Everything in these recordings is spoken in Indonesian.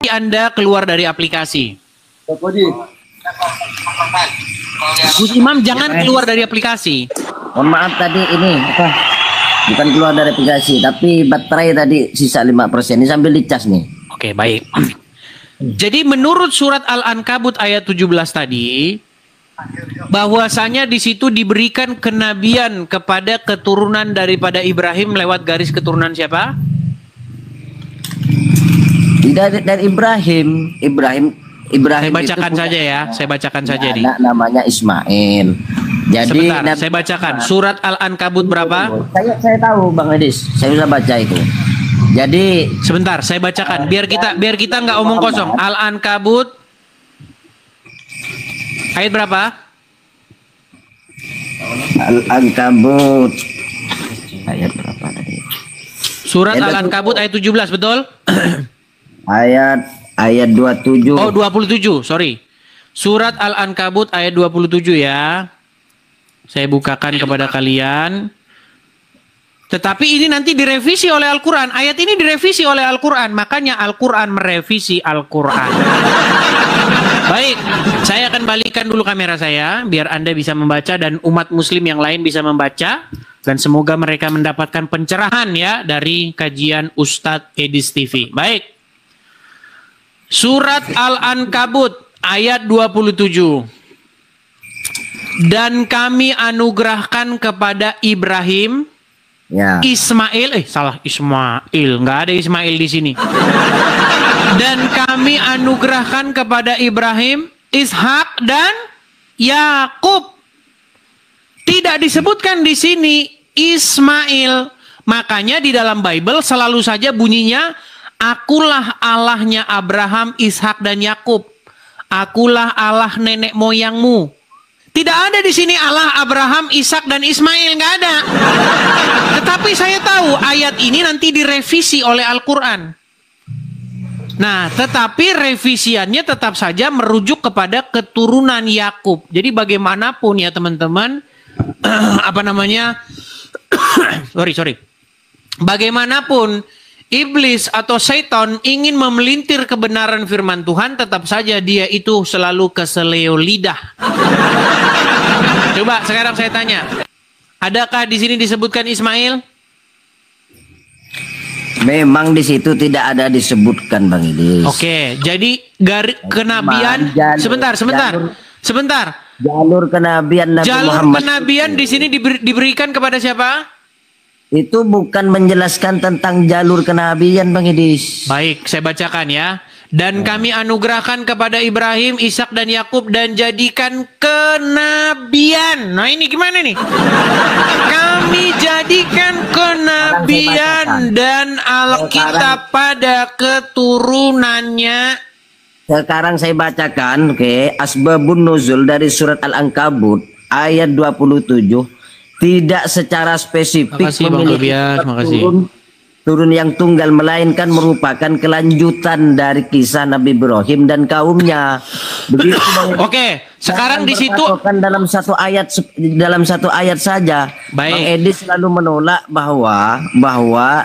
Anda keluar dari aplikasi. Gus Imam, jangan keluar dari aplikasi. Mohon maaf tadi ini apa? Bukan keluar dari aplikasi, tapi baterai tadi sisa 5%. Ini sambil dicas nih. Oke, baik. Jadi menurut surat Al-Ankabut ayat 17 tadi, bahwasanya di situ diberikan kenabian kepada keturunan daripada Ibrahim lewat garis keturunan siapa? Dari Ibrahim. Saya bacakan saja ya, saya bacakan saja nih. Anak namanya Ismail. Jadi sebentar, saya bacakan surat Al-Ankabut berapa? Saya tahu Bang Edis, saya bisa baca itu. Jadi sebentar, saya bacakan biar kita nggak omong kosong. Al-Ankabut ayat berapa? Al-Ankabut ayat berapa tadi? Surat Al-Ankabut ayat 17, betul? Ayat 27. Oh, 27, sorry. Surat Al-Ankabut ayat 27 ya. Saya bukakan kepada kalian. Tetapi ini nanti direvisi oleh Al-Quran. Ayat ini direvisi oleh Al-Quran. Makanya Al-Quran merevisi Al-Quran. Baik, saya akan balikan dulu kamera saya. Biar Anda bisa membaca dan umat muslim yang lain bisa membaca. Dan semoga mereka mendapatkan pencerahan ya dari kajian Ustadz Edis TV. Baik. Surat Al-Ankabut ayat 27. Dan kami anugerahkan kepada Ibrahim, ya. Ismail, Ismail, nggak ada Ismail di sini. Dan kami anugerahkan kepada Ibrahim, Ishak dan Yakub. Tidak disebutkan di sini Ismail. Makanya di dalam Bible selalu saja bunyinya, akulah Allahnya Abraham, Ishak dan Yakub. Akulah Allah nenek moyangmu. Tidak ada di sini Allah Abraham, Ishak dan Ismail, nggak ada. Tetapi saya tahu ayat ini nanti direvisi oleh Al-Quran. Nah, tetapi revisiannya tetap saja merujuk kepada keturunan Yakub. Jadi bagaimanapun ya teman-teman, sorry. Bagaimanapun iblis atau setan ingin memelintir kebenaran firman Tuhan, tetap saja dia itu selalu keseleo lidah. Coba sekarang saya tanya, adakah di sini disebutkan Ismail? Memang di situ tidak ada disebutkan Bang Idis. Oke, jadi kenabian. Sebentar. Jalur kenabian Nabi Muhammad. Muhammad. Kenabian di sini diberikan kepada siapa? Itu bukan menjelaskan tentang jalur kenabian Bang Idis. Baik, saya bacakan ya. Dan kami anugerahkan kepada Ibrahim, Ishak dan Yakub dan jadikan kenabian. Nah ini gimana nih? Kami jadikan kenabian dan Alkitab pada keturunannya. Sekarang saya bacakan, Asbabun Nuzul dari surat Al-Ankabut ayat 27. Tidak secara spesifik memiliki turun yang tunggal, melainkan merupakan kelanjutan dari kisah Nabi Ibrahim dan kaumnya. Begitu. Oke, sekarang di situ dalam satu ayat saja. Baik. Bang Edi selalu menolak bahwa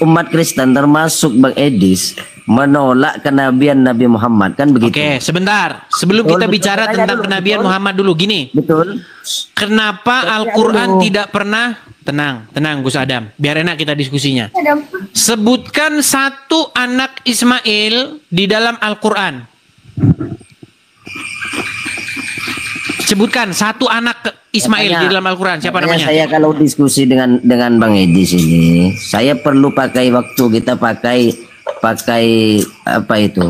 umat Kristen termasuk Bang Edis menolak kenabian Nabi Muhammad, kan begitu? Oke, sebentar. Sebelum kita bicara tentang kenabian Muhammad dulu, gini. Betul. Kenapa Al-Quran tidak pernah... Tenang Gus Adam. Biar enak kita diskusinya. Sebutkan satu anak Ismail di dalam Al-Quran. Sebutkan satu anak Ismail di dalam Al-Quran. Siapa namanya? Saya kalau diskusi dengan Bang Edis ini, saya perlu pakai waktu, kita pakai apa itu?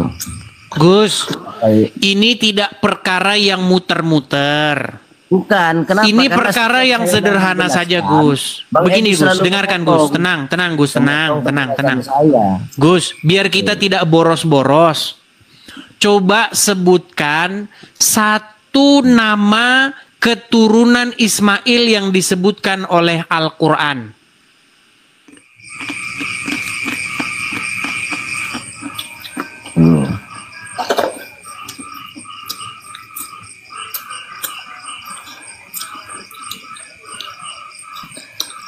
Gus, ini tidak perkara yang muter-muter. Bukan, kenapa? Ini perkara yang sederhana saja, Gus. Begini, Gus, dengarkan, Gus. Tenang, Gus. Tenang. Gus, biar kita tidak boros-boros. Coba sebutkan satu nama keturunan Ismail yang disebutkan oleh Al-Quran.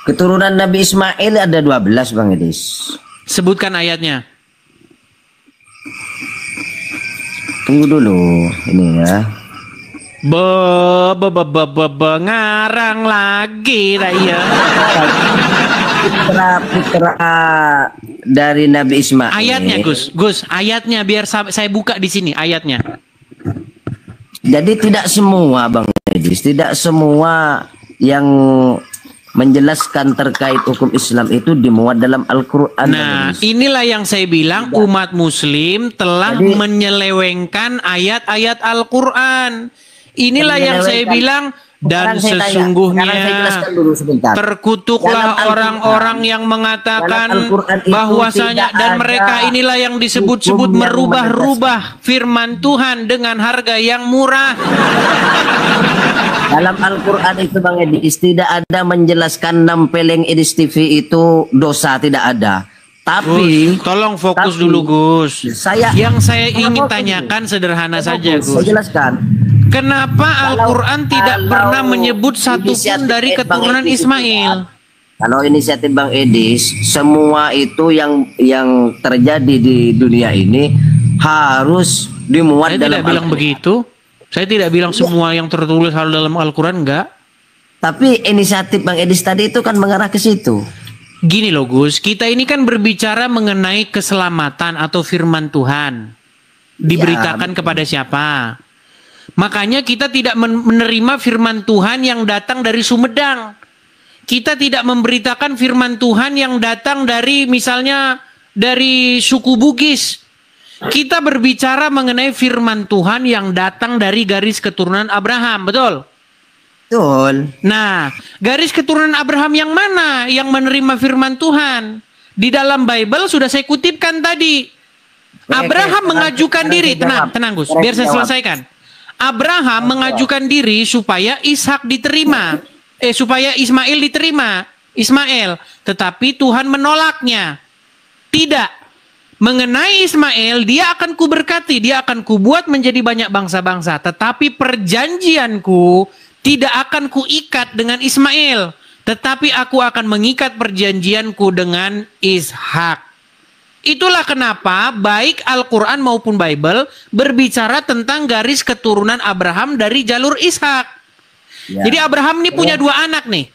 Keturunan Nabi Ismail ada 12 Bang Edis. Sebutkan ayatnya. Tunggu dulu ini ya. Ngarang lagi raya. Putra dari Nabi Ismail. Ayatnya Gus, ayatnya biar saya buka di sini ayatnya. Jadi tidak semua Bang Edis, tidak semua yang menjelaskan terkait hukum Islam itu dimuat dalam Al-Quran. Nah, inilah yang saya bilang umat Muslim telah menyelewengkan ayat-ayat Al-Quran. Inilah yang saya bilang. Dan sesungguhnya terkutuklah orang-orang yang mengatakan bahwasanya dan mereka inilah yang disebut-sebut merubah-rubah firman Tuhan dengan harga yang murah. Dalam Al-Quran itu Bang Edis tidak ada menjelaskan nempeleng Edis TV itu dosa, tidak ada. Tapi Gus, tolong fokus dulu Gus. Yang saya ingin tanyakan sederhana saja Gus. Saya jelaskan. Kenapa Al-Quran tidak pernah menyebut satupun dari keturunan Ismail? Kalau inisiatif Bang Edis, semua itu yang terjadi di dunia ini harus dimuat dalam Al-Quran. Saya tidak bilang begitu. Saya tidak bilang semua yang tertulis dalam Al-Quran, enggak. Tapi inisiatif Bang Edis tadi itu kan mengarah ke situ. Gini loh Gus, kita ini kan berbicara mengenai keselamatan atau firman Tuhan. Diberitakan kepada siapa? Makanya kita tidak menerima firman Tuhan yang datang dari Sumedang. Kita tidak memberitakan firman Tuhan yang datang dari misalnya dari suku Bugis. Kita berbicara mengenai firman Tuhan yang datang dari garis keturunan Abraham, betul? Betul. Nah, garis keturunan Abraham yang mana yang menerima firman Tuhan? Di dalam Bible sudah saya kutipkan tadi. Abraham mengajukan diri. Tenang Gus, biar saya selesaikan. Abraham mengajukan diri supaya Ishak diterima, supaya Ismail diterima, tetapi Tuhan menolaknya. Tidak. Mengenai Ismail, dia akan kuberkati, dia akan kubuat menjadi banyak bangsa-bangsa, tetapi perjanjianku tidak akan kuikat dengan Ismail, tetapi aku akan mengikat perjanjianku dengan Ishak. Itulah kenapa baik Al-Quran maupun Bible berbicara tentang garis keturunan Abraham dari jalur Ishak. Ya. Jadi Abraham ini punya dua anak nih.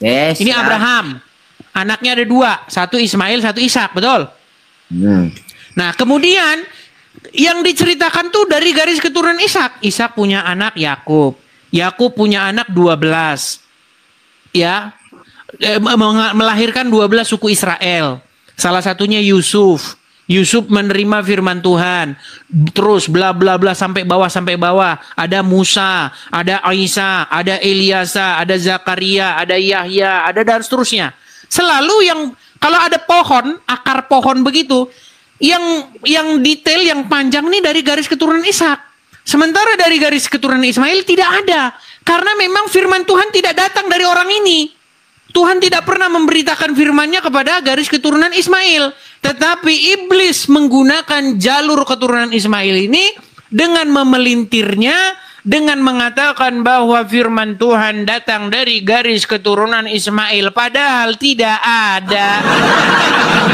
Yes, ini Abraham. Anaknya ada dua. Satu Ismail, satu Ishak. Betul? Nah kemudian yang diceritakan tuh dari garis keturunan Ishak. Ishak punya anak Yakub. Yakub punya anak 12. Ya. Melahirkan 12 suku Israel. Salah satunya Yusuf. Yusuf menerima firman Tuhan. Terus bla bla bla sampai bawah. Ada Musa, ada Isa, ada Eliasa, ada Zakaria, ada Yahya, ada dan seterusnya. Selalu yang kalau ada pohon, akar pohon begitu, yang detail, yang panjang nih dari garis keturunan Ishak. Sementara dari garis keturunan Ismail tidak ada. Karena memang firman Tuhan tidak datang dari orang ini. Tuhan tidak pernah memberitakan firman-Nya kepada garis keturunan Ismail. Tetapi iblis menggunakan jalur keturunan Ismail ini dengan memelintirnya, dengan mengatakan bahwa firman Tuhan datang dari garis keturunan Ismail. Padahal tidak ada.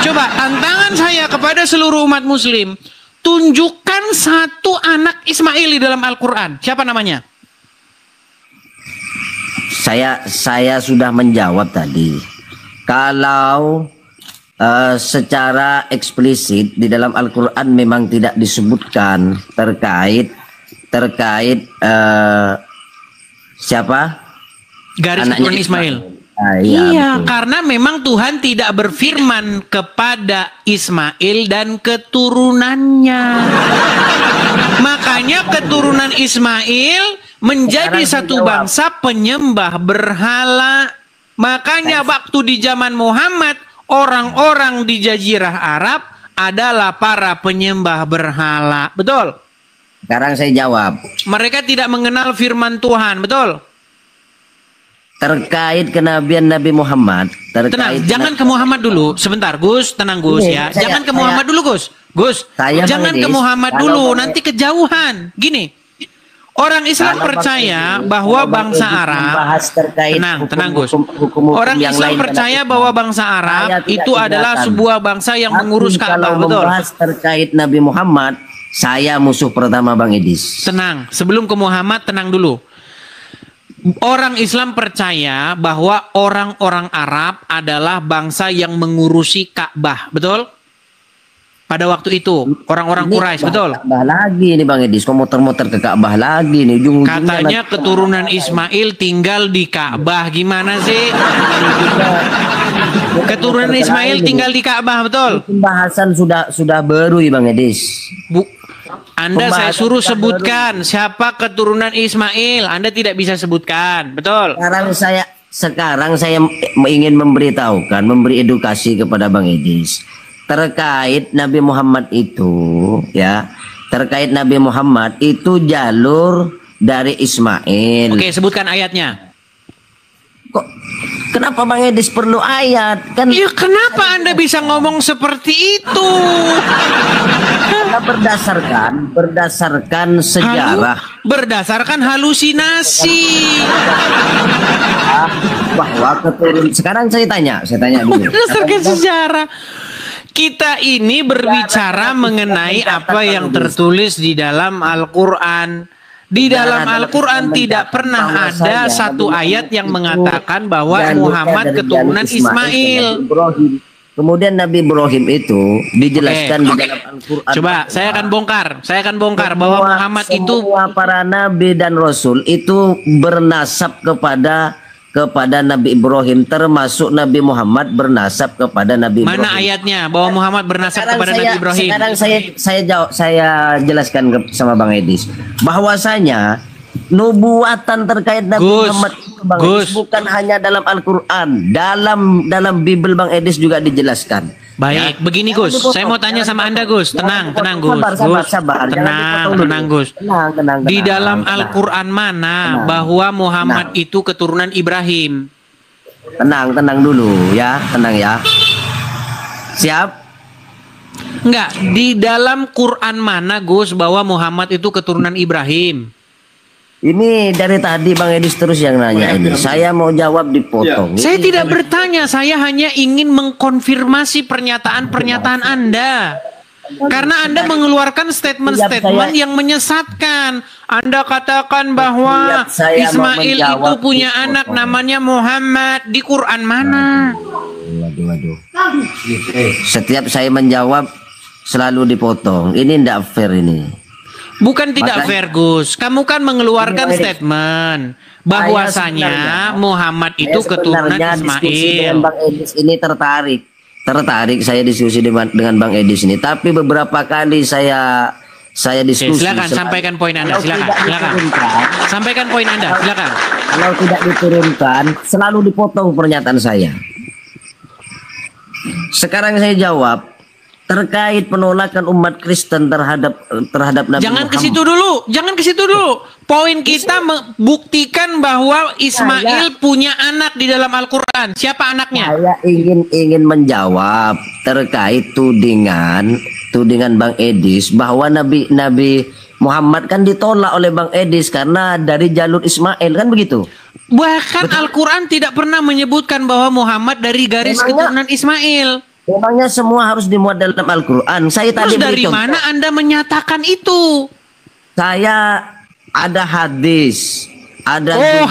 Coba tantangan saya kepada seluruh umat Muslim. Tunjukkan satu anak Ismail di dalam Al-Quran. Siapa namanya? Saya sudah menjawab tadi. Kalau secara eksplisit di dalam Al-Quran memang tidak disebutkan terkait siapa? Garis keturunan Ismail. Iya, karena memang Tuhan tidak berfirman kepada Ismail dan keturunannya. Makanya keturunan Ismail menjadi satu bangsa penyembah berhala. Makanya waktu di zaman Muhammad, orang-orang di Jazirah Arab adalah para penyembah berhala. Betul? Sekarang saya jawab. Mereka tidak mengenal firman Tuhan. Betul? Terkait kenabian Nabi Muhammad. Tenang, jangan ke Muhammad dulu. Sebentar, Gus. Tenang, Gus ya. Jangan ke Muhammad dulu, Gus. Gus, jangan ke Muhammad dulu. Nanti kejauhan. Gini. Orang Islam percaya bahwa bangsa Arab, tenang Gus. Orang Islam percaya bahwa bangsa Arab itu adalah sebuah bangsa yang mengurus Ka'bah, betul? Membahas terkait Nabi Muhammad, Saya musuh pertama Bang Edis. Tenang, sebelum ke Muhammad tenang dulu. Orang Islam percaya bahwa orang-orang Arab adalah bangsa yang mengurusi Ka'bah, betul? Pada waktu itu orang-orang Quraisy, betul? Ka'bah lagi nih Bang Edis, kok muter-muter ke Ka'bah lagi nih. Katanya keturunan Ismail tinggal di Ka'bah, gimana sih? Keturunan Ismail tinggal di Ka'bah, betul? Pembahasan sudah baru ya Bang Edis. Anda saya suruh sebutkan siapa keturunan Ismail, Anda tidak bisa sebutkan, betul? Sekarang saya ingin memberitahukan, memberi edukasi kepada Bang Edis terkait Nabi Muhammad itu, ya, terkait Nabi Muhammad itu jalur dari Ismail. Oke, sebutkan ayatnya. Kok kenapa Bang Edis perlu ayat? Kan ya kenapa Anda bisa ngomong seperti itu? Karena berdasarkan sejarah, berdasarkan halusinasi. Bahwa keturun. Sekarang saya tanya dulu. Berdasarkan sejarah. Kita ini berbicara mengenai apa yang tertulis di dalam Al-Quran. Di dalam Al-Quran tidak pernah ada satu ayat yang mengatakan bahwa Muhammad keturunan Ismail. Kemudian Nabi Ibrahim itu dijelaskan di dalam Al-Quran. Coba saya akan bongkar bahwa Muhammad itu semua para nabi dan rasul itu bernasab kepada Nabi Ibrahim, termasuk Nabi Muhammad bernasab kepada Nabi Ibrahim. Mana ayatnya bahwa Muhammad bernasab kepada Nabi Ibrahim? Sekarang saya jelaskan sama Bang Edis bahwasanya nubuatan terkait Nabi Muhammad itu Bang Edis bukan hanya dalam Al-Qur'an, dalam Bible Bang Edis juga dijelaskan. Baik, ya. Begini Gus, saya mau tanya sama Anda Gus, tenang Gus. Sabar. Tenang Gus. Tenang. Di dalam Al-Quran mana bahwa Muhammad itu keturunan Ibrahim? Tenang dulu ya, tenang ya. Siap? Enggak, di dalam Quran mana Gus bahwa Muhammad itu keturunan Ibrahim? Ini dari tadi Bang Edis terus yang nanya ini. Saya mau jawab dipotong. Ya. Saya tidak bertanya, saya hanya ingin mengkonfirmasi pernyataan Anda. Karena Anda mengeluarkan statement-statement yang menyesatkan. Anda katakan bahwa Ismail itu punya anak namanya Muhammad. Di Quran mana? Waduh. Setiap saya menjawab selalu dipotong. Ini tidak fair ini. Bukan tidak fair Gus, kamu kan mengeluarkan statement bahwasanya Muhammad itu keturunan Ismail. Bang Edis ini tertarik saya diskusi dengan Bang Edis ini. Tapi beberapa kali saya diskusi. Silakan sampaikan poin Anda, silakan. Sampaikan poin Anda, silakan. Kalau tidak diturunkan, selalu dipotong pernyataan saya. Sekarang saya jawab. Terkait penolakan umat Kristen terhadap Nabi Jangan Muhammad. Jangan ke situ dulu. Poin kita membuktikan bahwa Ismail punya anak di dalam Al-Quran. Siapa anaknya? Saya ingin menjawab terkait tudingan Bang Edis bahwa Nabi Muhammad kan ditolak oleh Bang Edis karena dari jalur Ismail, kan begitu? Bahkan Al-Quran tidak pernah menyebutkan bahwa Muhammad dari garis keturunan Ismail. Memangnya semua harus dimuat dalam Al-Quran. Saya tadi dari mana Anda menyatakan itu? Saya ada hadis. Hadis.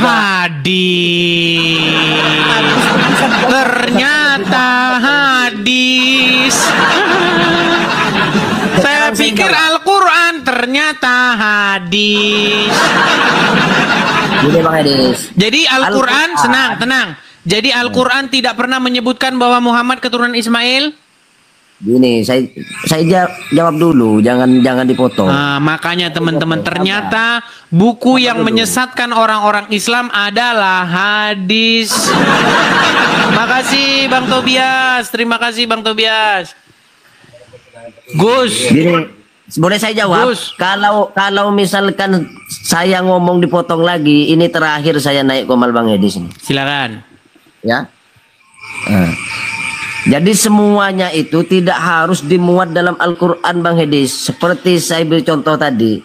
Ternyata hadis. Saya pikir Al-Quran, ternyata hadis. Jadi Al-Quran, tenang. Jadi Al-Quran tidak pernah menyebutkan bahwa Muhammad keturunan Ismail? Gini, saya jawab dulu, jangan dipotong. Makanya teman-teman, ternyata buku yang menyesatkan orang-orang Islam adalah hadis. Makasih Bang Tobias, terima kasih Bang Tobias. Gus, gini, boleh saya jawab? Gus. Kalau misalkan saya ngomong dipotong lagi, ini terakhir saya naik komal Bang Edis. Silakan. Ya. Jadi semuanya itu tidak harus dimuat dalam Al-Quran Bang Edis. Seperti saya beri contoh tadi,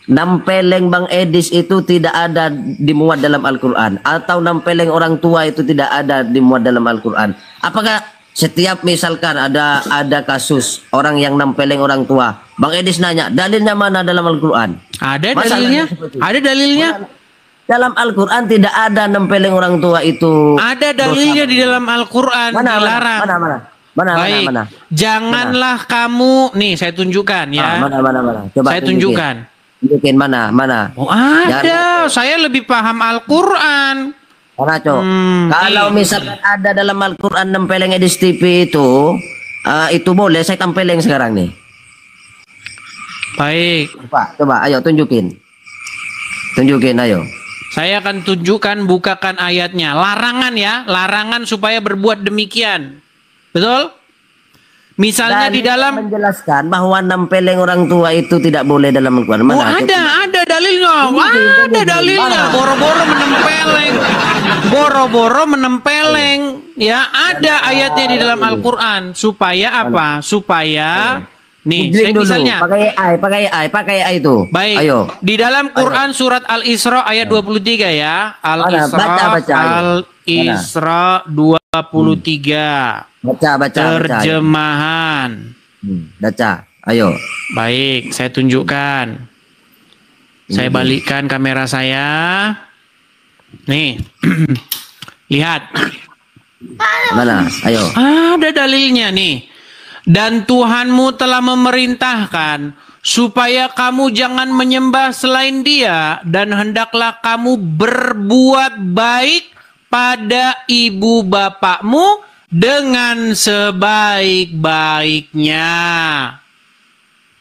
nampeleng Bang Edis itu tidak ada dimuat dalam Al-Quran, atau nampeleng orang tua itu tidak ada dimuat dalam Al-Quran. Apakah Setiap misalkan ada kasus orang yang nempeleng orang tua, Bang Edis nanya, dalilnya mana dalam Al-Qur'an? Ada dalilnya? Ada dalilnya? Dalam Al-Qur'an tidak ada nempeleng orang tua itu. Ada dalilnya di dalam Al-Qur'an, dilarang. Baik. Janganlah kamu, nih saya tunjukkan ya. Mana. Coba saya tunjukkan. Tunjukin mana. Oh, ada. Saya lebih paham Al-Qur'an. Mana, Cok? Kalau misalkan ada dalam Al-Qur'an nempeleng Edis TV itu boleh saya tempeleng sekarang nih. Baik. Coba ayo tunjukin. Tunjukin ayo. Saya akan tunjukkan, bukakan ayatnya. Larangan ya, larangan supaya berbuat demikian. Betul? Misalnya di dalam menjelaskan bahwa nempeleng orang tua itu tidak boleh dalam Al-Qur'an. Mana? Ada dalilnya. Ada dalilnya. Boro-boro menempeleng. Boro-boro menempeleng. Ya, ada ayatnya di dalam Al-Qur'an. Supaya apa? Supaya nih, saya misalnya pakai AI itu. Baik. Ayo. Di dalam Quran surat Al-Isra ayat 23 ya. Baca. Al-Isra 23. Baca. Terjemahan. Baca. Ayo. Baik, saya tunjukkan. Saya balikkan kamera saya. Nih. Lihat. Mana? Ayo. Ada dalilnya nih. Dan Tuhanmu telah memerintahkan supaya kamu jangan menyembah selain Dia, dan hendaklah kamu berbuat baik pada ibu bapakmu dengan sebaik-baiknya.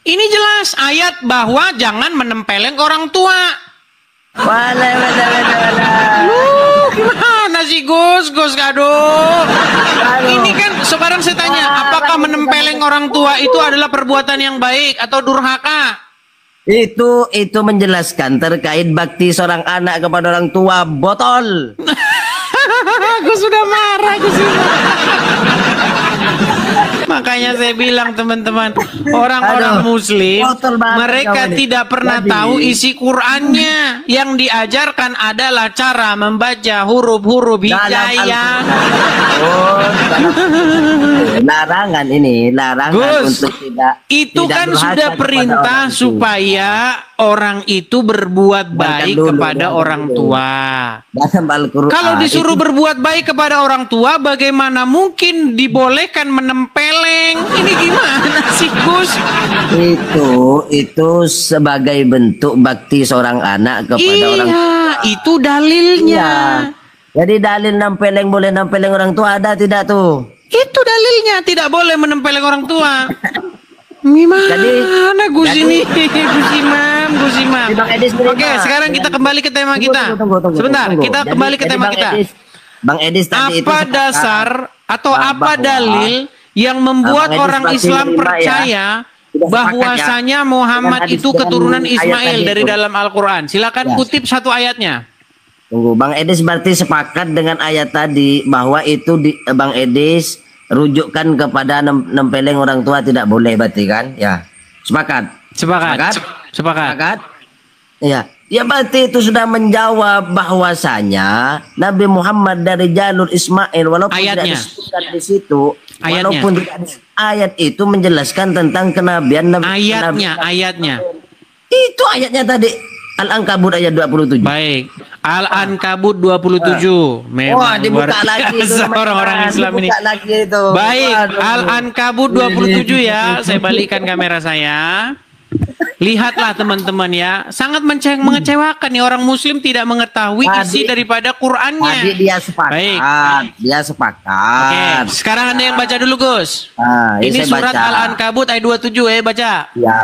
Ini jelas ayat bahwa jangan menempeleng orang tua. Gimana sih Gus Kado? Ini kan sekarang saya tanya, apakah menempeleng orang tua itu adalah perbuatan yang baik atau durhaka? Itu menjelaskan terkait bakti seorang anak kepada orang tua, botol. Aku sudah marah, Makanya saya bilang teman-teman, orang-orang muslim mereka tidak pernah tahu isi Qur'annya. Yang diajarkan adalah cara membaca huruf-huruf hijaiyah. Larangan Gus, untuk tidak. Itu kan sudah perintah supaya orang itu berbuat baik kepada orang tua. Kalau disuruh berbuat baik kepada orang tua, bagaimana mungkin dibolehkan menempeleng? Ini gimana sih Gus? Itu sebagai bentuk bakti seorang anak kepada orang tua. Iya, itu dalilnya. Jadi dalil nempeleng boleh nempeleng orang tua ada tidak tuh? Itu dalilnya, tidak boleh menempeleng orang tua. Gimana Gus ini? Gus Imam. Oke, sekarang kita kembali ke tema kita. Sebentar, kita kembali ke tema kita. Bang Edis tadi apa dasar atau apa dalil yang membuat orang Islam percaya bahwasanya Muhammad itu keturunan Ismail dari dalam Al-Quran? Silakan kutip satu ayatnya. Tunggu, Bang Edis berarti sepakat dengan ayat tadi bahwa itu Bang Edis rujukkan kepada nempeleng orang tua tidak boleh, berarti kan? Ya, sepakat. Ya, berarti itu sudah menjawab bahwasanya Nabi Muhammad dari jalur Ismail, walaupun ayatnya. Tidak disebutkan di situ, walaupun ayat itu menjelaskan tentang kenabian Nabi. Ayatnya. Itu ayatnya tadi. Al-Ankabut ayat 27. Baik. Al-Ankabut 27. Memang dibuka lagi itu orang-orang Islam ini. Itu. Baik, Al-Ankabut 27 ya. Saya balikkan kamera saya. Lihatlah teman-teman ya. Sangat mengecewakan nih, orang muslim tidak mengetahui isi daripada Qur'annya. Tadi dia sepakat. Baik. Dia sepakat. Oke, sekarang Anda yang baca dulu Gus. Ini surat Al-Ankabut ayat 27 baca. Ya.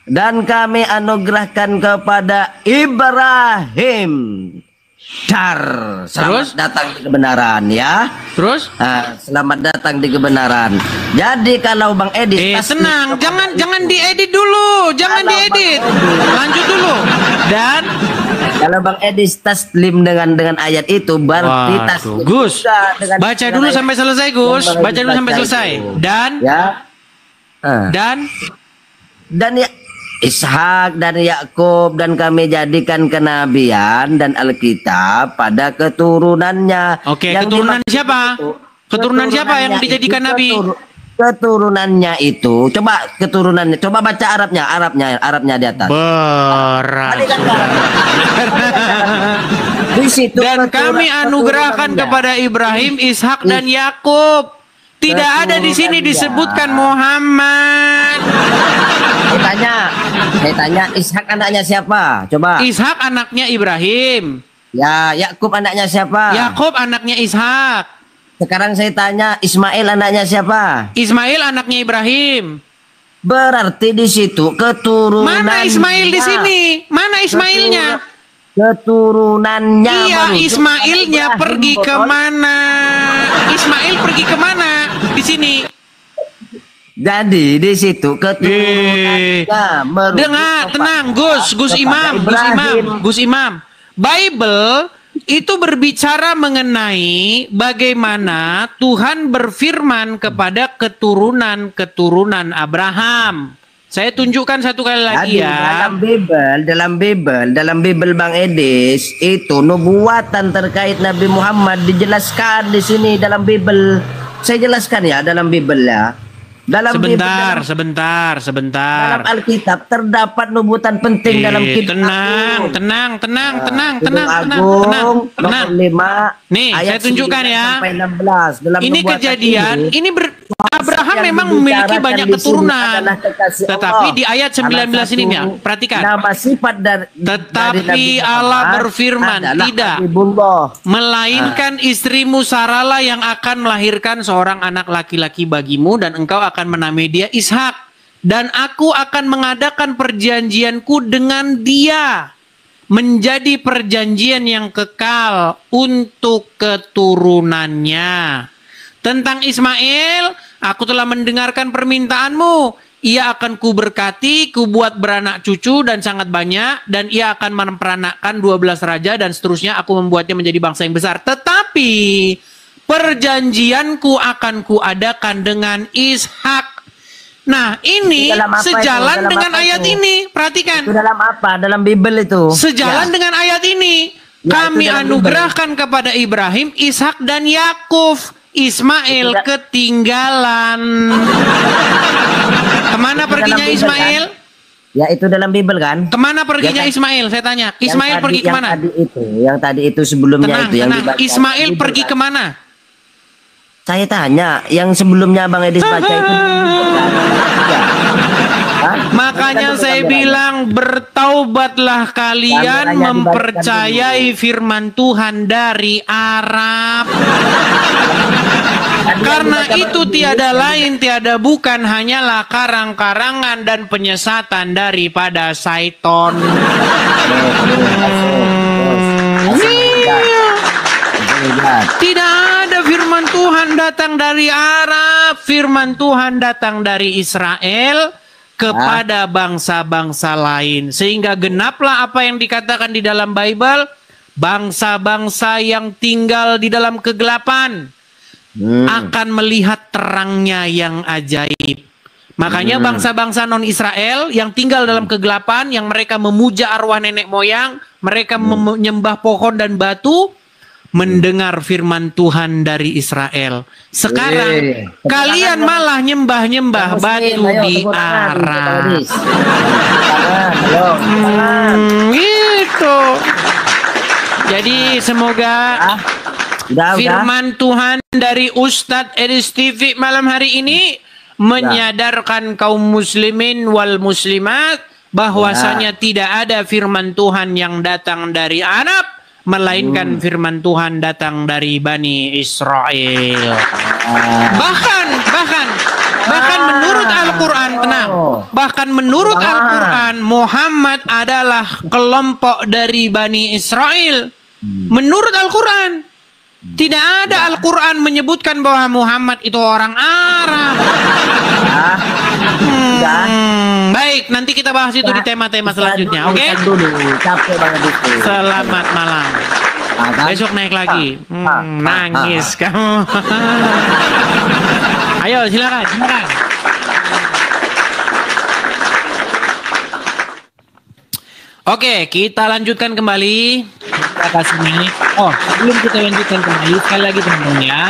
Dan kami anugerahkan kepada Ibrahim selamat datang di kebenaran ya. Terus? Selamat datang di kebenaran. Jadi kalau Bang Edis senang, jangan diedit dulu, jangan diedit. Lanjut dulu. Dan kalau Bang Edis taslim dengan ayat itu berarti taslim. Gus, baca dulu sampai selesai Gus. Baca dulu sampai selesai. Dan ya Ishak dan Yakub dan kami jadikan kenabian dan Alkitab pada keturunannya. Oke, keturunan siapa? Keturunan siapa yang dijadikan nabi? Keturunannya itu, coba keturunannya, coba baca Arabnya di atas. Berat. Di situ dan kami anugerahkan kepada Ibrahim, Ishak dan Yakub. Tidak ada di sini disebutkan Muhammad. Saya tanya, Ishak anaknya siapa? Coba. Ishak anaknya Ibrahim. Ya, Yakub anaknya siapa? Yakub anaknya Ishak. Sekarang saya tanya, Ismail anaknya siapa? Ismail anaknya Ibrahim. Berarti di situ keturunan. Mana Ismail di sini? Mana Ismailnya? Keturunannya. Iya, Ismailnya pergi kemana? Ismail pergi kemana? Di sini. Jadi di situ keturunannya. Dengar, tenang, Gus Imam. Bible itu berbicara mengenai bagaimana Tuhan berfirman kepada keturunan Abraham. Saya tunjukkan satu kali lagi ya. Dalam Bible Bang Edis itu nubuatan terkait Nabi Muhammad dijelaskan di sini dalam Bible. Saya jelaskan ya dalam Bible ya. Sebentar. Dalam Alkitab terdapat nubuatan penting dalam kitab. Tenang. Nih, saya tunjukkan ya. Ini kejadian, Abraham memang memiliki banyak keturunan. Tetapi di ayat 19 ini nih, perhatikan. Tetapi Allah berfirman, tidak, melainkan istrimu Sarah yang akan melahirkan seorang anak laki-laki bagimu, dan engkau akan menamai dia Ishak, dan aku akan mengadakan perjanjianku dengan dia menjadi perjanjian yang kekal untuk keturunannya. Tentang Ismail, aku telah mendengarkan permintaanmu. Ia akan kuberkati, kubuat beranak cucu dan sangat banyak, dan ia akan memperanakkan 12 raja dan seterusnya. Aku membuatnya menjadi bangsa yang besar. Tetapi perjanjianku akan kuadakan dengan Ishak. Nah, ini sejalan dengan ayat ini. Perhatikan. Itu dalam apa? Dalam Bible itu. Sejalan dengan ayat ini. Kami anugerahkan kepada Ibrahim, Ishak dan Yakub. Ismail ketinggalan. Kemana perginya Ismail? Ya, itu dalam Bible kan? Kemana perginya Ismail? Saya tanya. Ismail pergi kemana? Yang tadi itu sebelumnya itu. Tenang. Ismail pergi kemana? Saya tanya. Yang sebelumnya Bang Edis baca itu. Makanya saya bilang, bertaubatlah kalian mempercayai firman Tuhan dari Arab. Karena itu tiada lain, tiada bukan, hanyalah karang-karangan dan penyesatan daripada Syaiton. Tidak ada firman Tuhan datang dari Arab. Firman Tuhan datang dari Israel kepada bangsa-bangsa lain. Sehingga genaplah apa yang dikatakan di dalam Bible. Bangsa-bangsa yang tinggal di dalam kegelapan akan melihat terangnya yang ajaib. Makanya bangsa-bangsa non-Israel yang tinggal dalam kegelapan, yang mereka memuja arwah nenek moyang, mereka menyembah pohon dan batu, mendengar firman Tuhan dari Israel. Sekarang kalian malah nyembah-nyembah batu di Arab. Gitu. Jadi semoga firman Tuhan dari Ustadz Edis TV malam hari ini menyadarkan kaum muslimin wal muslimat bahwasanya tidak ada firman Tuhan yang datang dari Arab, melainkan firman Tuhan datang dari Bani Israel. Bahkan menurut Al-Quran, tenang, bahkan menurut Al-Quran, Muhammad adalah kelompok dari Bani Israel. Menurut Al-Quran, tidak ada Al-Quran menyebutkan bahwa Muhammad itu orang Arab. Baik, nanti kita bahas itu di tema-tema selanjutnya, oke? Selamat malam. Besok naik lagi. Nangis kamu. Ayo, silakan. Oke, kita lanjutkan kembali. Kita kasih ini. Oh, sebelum kita lanjutkan kembali, sekali lagi teman-teman ya.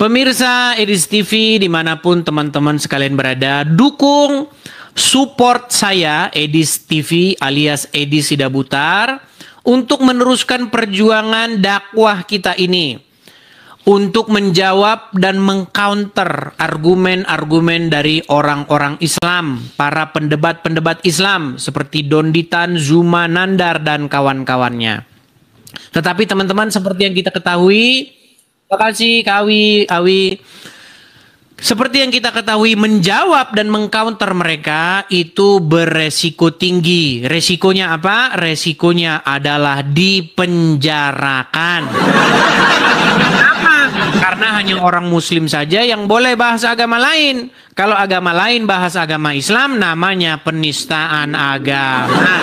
Pemirsa Edis TV dimanapun teman-teman sekalian berada, dukung, support saya Edis TV alias Edis Sidabutar untuk meneruskan perjuangan dakwah kita ini. Untuk menjawab dan mengcounter argumen-argumen dari orang-orang Islam, para pendebat-pendebat Islam seperti Donditan, Zuma, Nandar, dan kawan-kawannya. Tetapi teman-teman seperti yang kita ketahui, makasih Kawi. Seperti yang kita ketahui, menjawab dan mengcounter mereka itu beresiko tinggi. Resikonya apa? Resikonya adalah dipenjarakan. Karena hanya orang muslim saja yang boleh bahas agama lain. Kalau agama lain bahas agama Islam, namanya penistaan agama.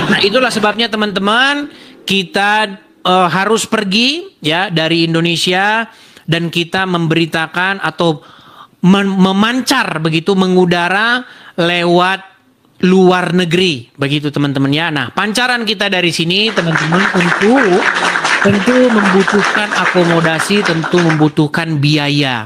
Nah, itulah sebabnya teman-teman, kita harus pergi ya dari Indonesia dan kita memberitakan atau memancar begitu, mengudara lewat luar negeri, begitu teman-teman ya. Nah, pancaran kita dari sini teman-teman tentu membutuhkan akomodasi, tentu membutuhkan biaya.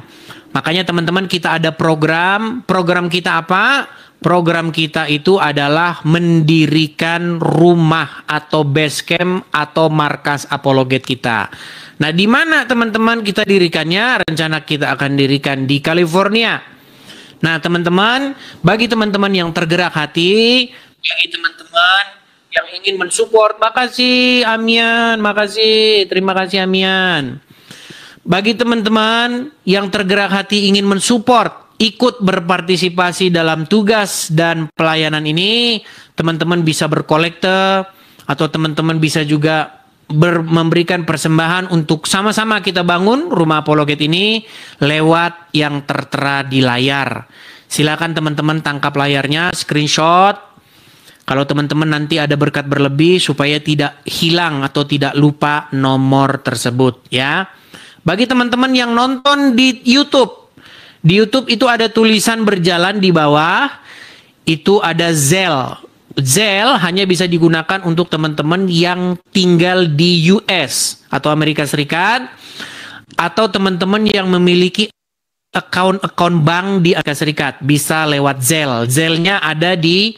Makanya teman-teman kita ada program kita apa? Program kita itu adalah mendirikan rumah atau base camp atau markas apologet kita. Nah, di mana teman-teman kita dirikannya? Rencana kita akan dirikan di California. Nah, teman-teman, bagi teman-teman yang tergerak hati, bagi teman-teman yang ingin mensupport, makasih Amian, makasih, terima kasih Amian. Bagi teman-teman yang tergerak hati ingin mensupport, ikut berpartisipasi dalam tugas dan pelayanan ini, teman-teman bisa berkolekte atau teman-teman bisa juga memberikan persembahan untuk sama-sama kita bangun rumah apologet ini lewat yang tertera di layar. Silakan teman-teman tangkap layarnya, screenshot. Kalau teman-teman nanti ada berkat berlebih supaya tidak hilang atau tidak lupa nomor tersebut ya. Bagi teman-teman yang nonton di YouTube itu ada tulisan berjalan di bawah, itu ada Zelle. Zelle hanya bisa digunakan untuk teman-teman yang tinggal di US atau Amerika Serikat, atau teman-teman yang memiliki account bank di Amerika Serikat, bisa lewat Zelle. Zelle-nya ada di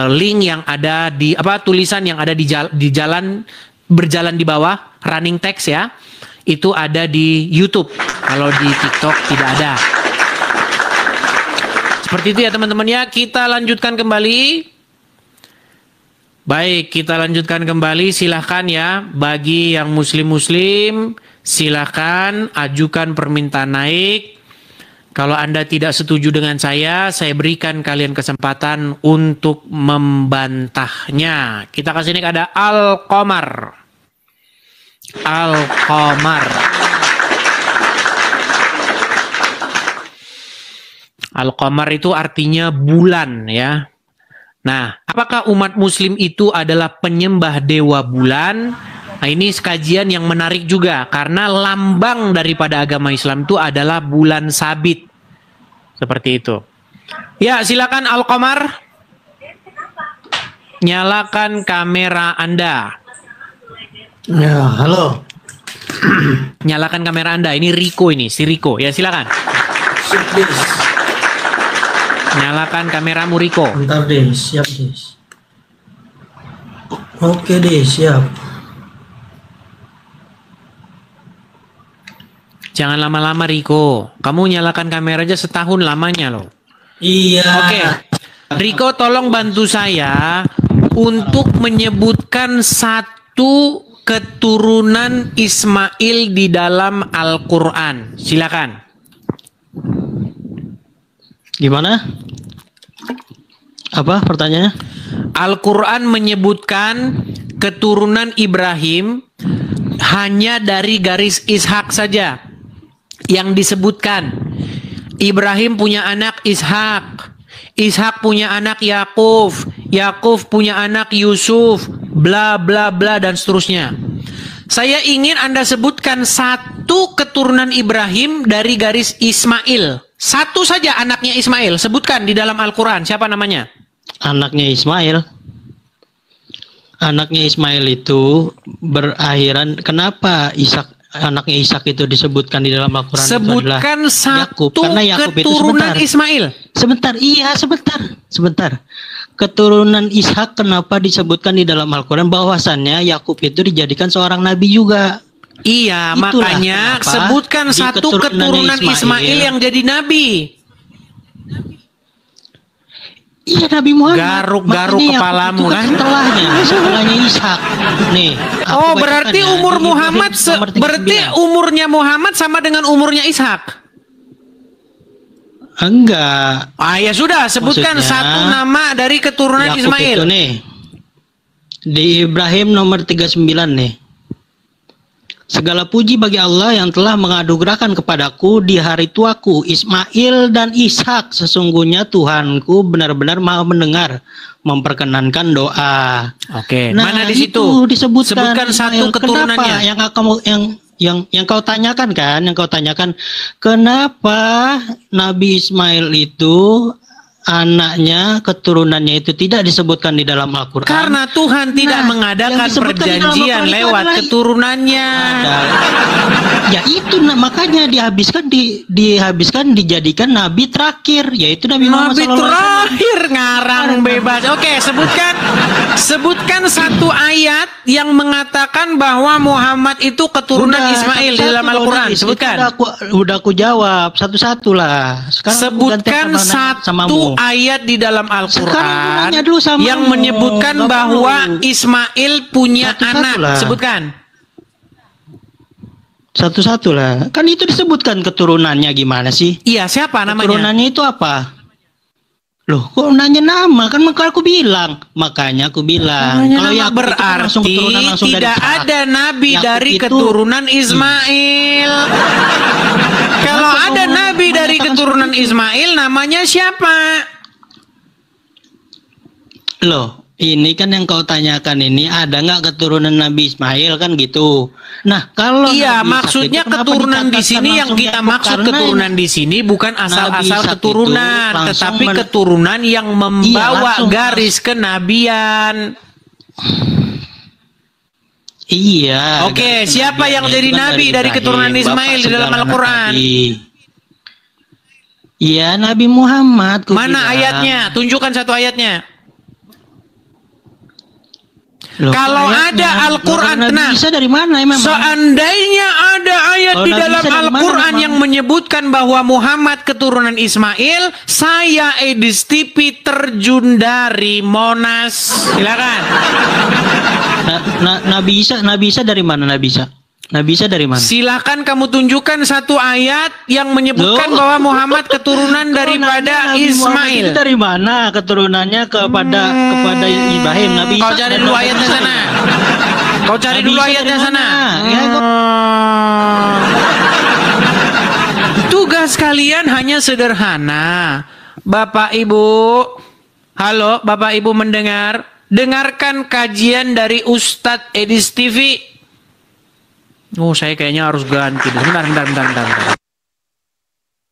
link yang ada di tulisan yang ada di jalan berjalan di bawah, running text ya. Itu ada di YouTube. Kalau di TikTok tidak ada. Seperti itu ya teman-teman ya. Kita lanjutkan kembali. Baik, kita lanjutkan kembali. Silahkan ya, bagi yang muslim-muslim, silahkan ajukan permintaan naik. Kalau Anda tidak setuju dengan saya berikan kalian kesempatan untuk membantahnya. Kita kasih naik ada Al-Qamar. Al-Qamar. Al-Qamar itu artinya bulan ya. Nah, apakah umat muslim itu adalah penyembah dewa bulan? Nah, ini kajian yang menarik juga karena lambang daripada agama Islam itu adalah bulan sabit. Seperti itu. Ya, silakan Al-Qamar. Nyalakan kamera Anda. Ya, halo. Nyalakan kamera Anda. Ini Riko ini, si Riko. Ya, silakan. Nyalakan kameramu Riko. Bentar deh, siap deh. Oke deh, siap. Jangan lama-lama Riko. Kamu nyalakan kamera aja setahun lamanya loh. Iya. Oke. Riko tolong bantu saya untuk menyebutkan satu keturunan Ismail di dalam Al-Quran. Silakan. Gimana? Apa pertanyaannya? Al-Quran menyebutkan keturunan Ibrahim hanya dari garis Ishak saja yang disebutkan. Ibrahim punya anak Ishak, Ishak punya anak Yakub, Yakub punya anak Yusuf, bla bla bla dan seterusnya. Saya ingin Anda sebutkan satu keturunan Ibrahim dari garis Ismail. Satu saja anaknya Ismail, sebutkan di dalam Al-Quran. Siapa namanya? Anaknya Ismail. Anaknya Ismail itu berakhiran. Kenapa anaknya Ishak itu disebutkan di dalam Al-Quran? Sebutkan satu Yakub keturunan Ismail. Sebentar, iya sebentar. Keturunan Ishak kenapa disebutkan di dalam Al-Quran? Bahwasannya Yakub itu dijadikan seorang nabi juga. Iya, makanya sebutkan satu keturunan Ismail yang jadi nabi. Iya, Nabi Muhammad. Garuk-garuk kepalamu kan? Setelahnya Ishak. Nih. Oh, berarti umur Muhammad berarti umurnya Muhammad sama dengan umurnya Ishak? Enggak. Ah, ya sudah, sebutkan satu nama dari keturunan Yakub Ismail. Itu nih. Di Ibrahim nomor 39 nih. Segala puji bagi Allah yang telah menganugerahkan kepadaku di hari tuaku Ismail dan Ishak. Sesungguhnya Tuhanku benar-benar maha mendengar, memperkenankan doa. Oke. Nah, mana di situ? Sebutkan satu keturunannya. Kenapa yang kau tanyakan kan? Yang kau tanyakan kenapa Nabi Ismail itu anaknya, keturunannya itu tidak disebutkan di dalam Al-Quran? Karena Tuhan tidak mengadakan perjanjian lewat keturunannya. Ya itu makanya dihabiskan dijadikan nabi terakhir, yaitu Nabi Muhammad SAW. Nabi terakhir ngarang bebas. Oke, sebutkan satu ayat yang mengatakan bahwa Muhammad itu keturunan Ismail di dalam Al-Quran. Sebutkan. Udah aku jawab satu-satu lah. Sebutkan satu ayat di dalam Al-Quran yang menyebutkan bahwa Ismail punya anak. Sebutkan. Satu-satu lah. Kan itu disebutkan keturunannya gimana sih? Iya, siapa namanya? Keturunannya itu apa? Loh, kok nanya nama? Kan aku bilang. Makanya aku bilang. Kalau yang berarti tidak ada nabi dari keturunan Ismail. Kalau ada nabi dari keturunan Ismail, namanya siapa? Loh, ini kan yang kau tanyakan ini, ada nggak keturunan Nabi Ismail kan gitu. Nah, kalau iya, maksudnya keturunan di sini yang kita maksud keturunan di sini bukan asal-asal keturunan, tetapi keturunan yang membawa garis kenabian. Iya. Oke, siapa yang jadi nabi dari keturunan Ismail di dalam Al-Quran? Iya, Nabi Muhammad. Mana ayatnya? Tunjukkan satu ayatnya. Loh, kalau ada Al-Quran, tenang. Bisa dari mana emang? Seandainya ada ayat di dalam Al-Quran yang menyebutkan bahwa Muhammad keturunan Ismail, saya Edis TV terjun dari Monas. Silakan. Nabi Isa dari mana Nabi Isa? Nabi Isa dari mana? Silakan kamu tunjukkan satu ayat yang menyebutkan bahwa Muhammad keturunan daripada Ismail. Itu dari mana keturunannya kepada Ibrahim? Nabi Isa. Kau cari dulu ayatnya sana. Kau cari dulu ayatnya sana. Tugas kalian hanya sederhana. Bapak Ibu, halo, Bapak Ibu mendengar? Dengarkan kajian dari Ustadz Edis TV. Oh, saya kayaknya harus ganti. Bentar.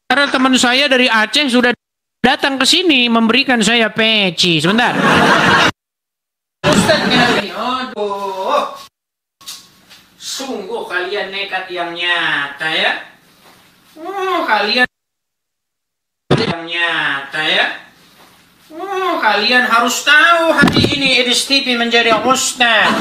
Karena teman saya dari Aceh sudah datang ke sini memberikan saya peci. Sebentar. Ustadznya, aduh. Sungguh kalian nekat yang nyata ya. Kalian yang nyata ya. Kalian harus tahu hari ini Edis TV menjadi Ustadz.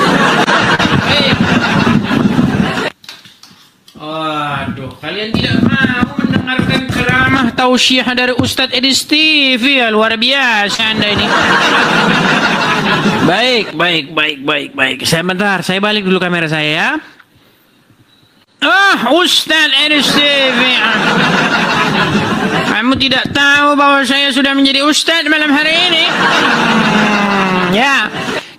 Waduh, kalian tidak mau mendengarkan ceramah tausiah dari Ustadz Edis TV ya, luar biasa Anda ini. Baik. Sebentar, saya balik dulu kamera saya ya. Ustadz Edis TV. Kamu tidak tahu bahwa saya sudah menjadi Ustadz malam hari ini? Ya.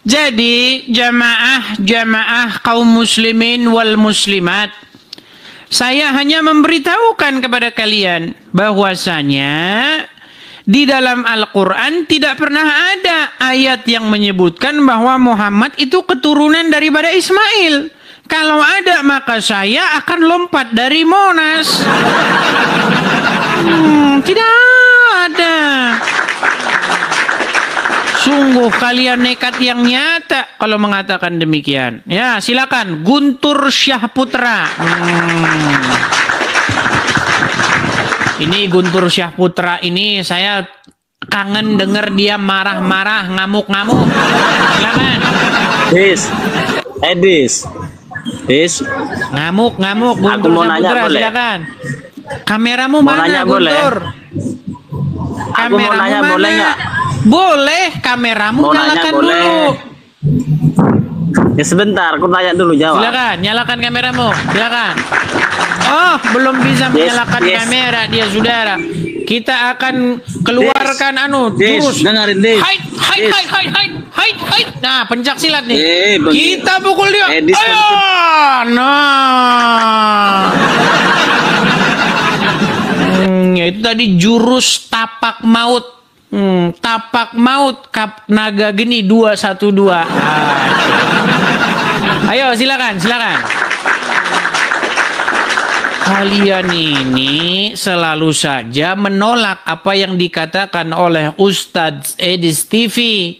Jadi jamaah kaum muslimin wal muslimat, saya hanya memberitahukan kepada kalian bahwasanya di dalam Al-Quran tidak pernah ada ayat yang menyebutkan bahwa Muhammad itu keturunan daripada Ismail. Kalau ada, maka saya akan lompat dari Monas. Tidak ada. Sungguh kalian nekat yang nyata kalau mengatakan demikian. Ya, silakan Guntur Syahputra. Ini Guntur Syahputra ini saya kangen denger dia marah-marah, ngamuk-ngamuk. Silakan. Dis. Ngamuk-ngamuk Guntur Syahputra, silakan. Kameramu mana, Guntur? Kameramu mana? Boleh nggak? Boleh, kameramu nyalakan dulu. Ya sebentar, aku tanya dulu, jawab. Silakan, nyalakan kameramu. Silakan. Oh, belum bisa menyalakan kamera dia, saudara. Kita akan keluarkan jurus. Dengerin, Dis. Hai. Nah, pencak silat nih. Kita pukul dia. Ayo. Nah. Itu tadi jurus tapak maut. Tapak maut naga geni 212. Ayo silakan. Kalian ini selalu saja menolak apa yang dikatakan oleh Ustadz Edis TV.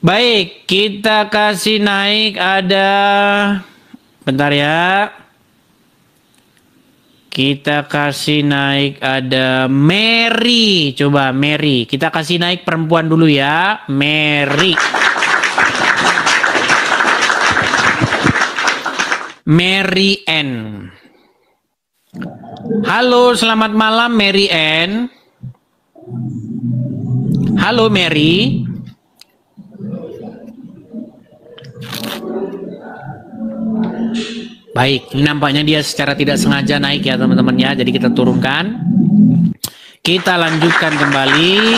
Baik, kita kasih naik ada. Bentar ya. Kita kasih naik ada Mary. Coba Mary. Kita kasih naik perempuan dulu ya. Mary. Mary N. Halo, selamat malam Mary N. Halo Mary. Baik, nampaknya dia secara tidak sengaja naik ya teman-teman ya. Jadi kita turunkan. Kita lanjutkan kembali.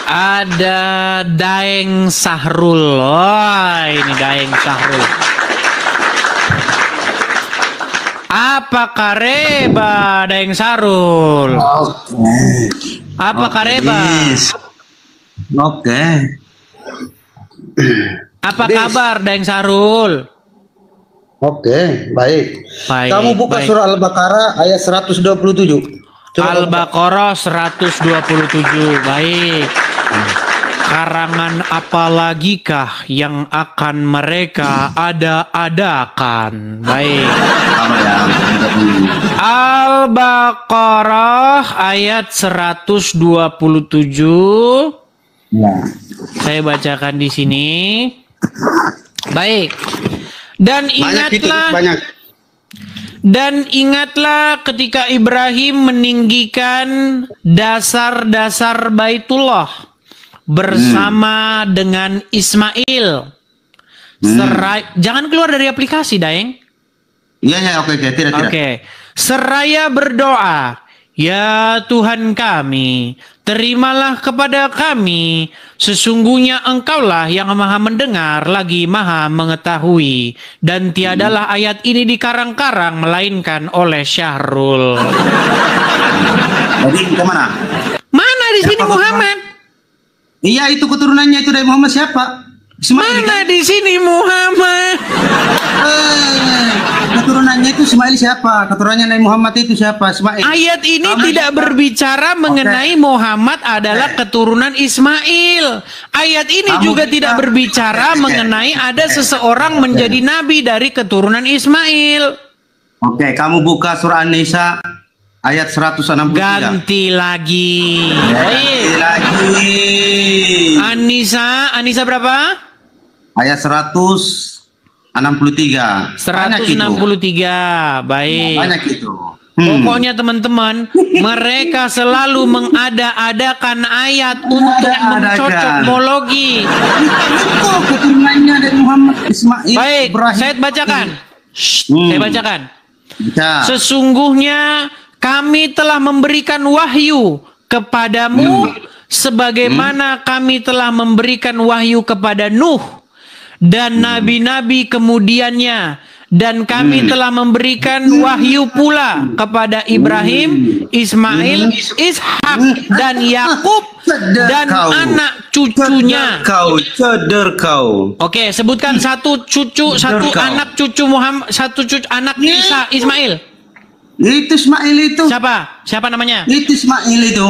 Ada Daeng Sahrul. Oh, ini Daeng Sahrul. Apa kareba Daeng Sahrul? Apa kareba? Oke. Apa kabar Daeng Sahrul? Oke, baik. Kamu buka surah Al-Baqarah ayat 127. Al-Baqarah 127. Baik. Karangan apalagikah yang akan mereka ada-adakan? Baik. Al-Baqarah ayat 127. Ya. Saya bacakan di sini. Baik. Dan ingatlah ketika Ibrahim meninggikan dasar-dasar Baitullah bersama dengan Ismail. Jangan keluar dari aplikasi, Daeng. Iya, oke, tidak. Oke. Seraya berdoa, ya Tuhan kami, terimalah kepada kami, sesungguhnya Engkaulah yang maha mendengar lagi maha mengetahui. Dan tiadalah ayat ini dikarang-karang melainkan oleh Syahrul. Jadi kemana? Mana di sini Muhammad? Iya, itu keturunannya itu dari Muhammad siapa? Ismail, mana di sini Muhammad? Keturunannya itu Ismail siapa? Keturunannya Nabi Muhammad itu siapa? Ismail. Ayat ini tidak berbicara mengenai Muhammad adalah keturunan Ismail. Ayat ini juga tidak berbicara mengenai ada seseorang menjadi nabi dari keturunan Ismail. Oke, kamu buka surah An-Nisa ayat 163. Ganti lagi. Ganti lagi. Anissa berapa? Ayat 163. 163. Baik. Banyak itu. Pokoknya teman-teman, mereka selalu mengada-adakan ayat untuk mencocokmologi. Itu keturunannya dari Muhammad Ismail. Baik, Ibrahim. saya bacakan. Saya bacakan. Sesungguhnya kami telah memberikan wahyu kepadamu sebagaimana kami telah memberikan wahyu kepada Nuh dan nabi-nabi kemudiannya, dan kami telah memberikan wahyu pula kepada Ibrahim, Ismail, Ishak dan Yakub dan anak cucunya. Oke, sebutkan satu cucu, anak cucu Muhammad, satu cucu anak Ismail. Itu Ismail itu. Siapa namanya? Itu Ismail itu.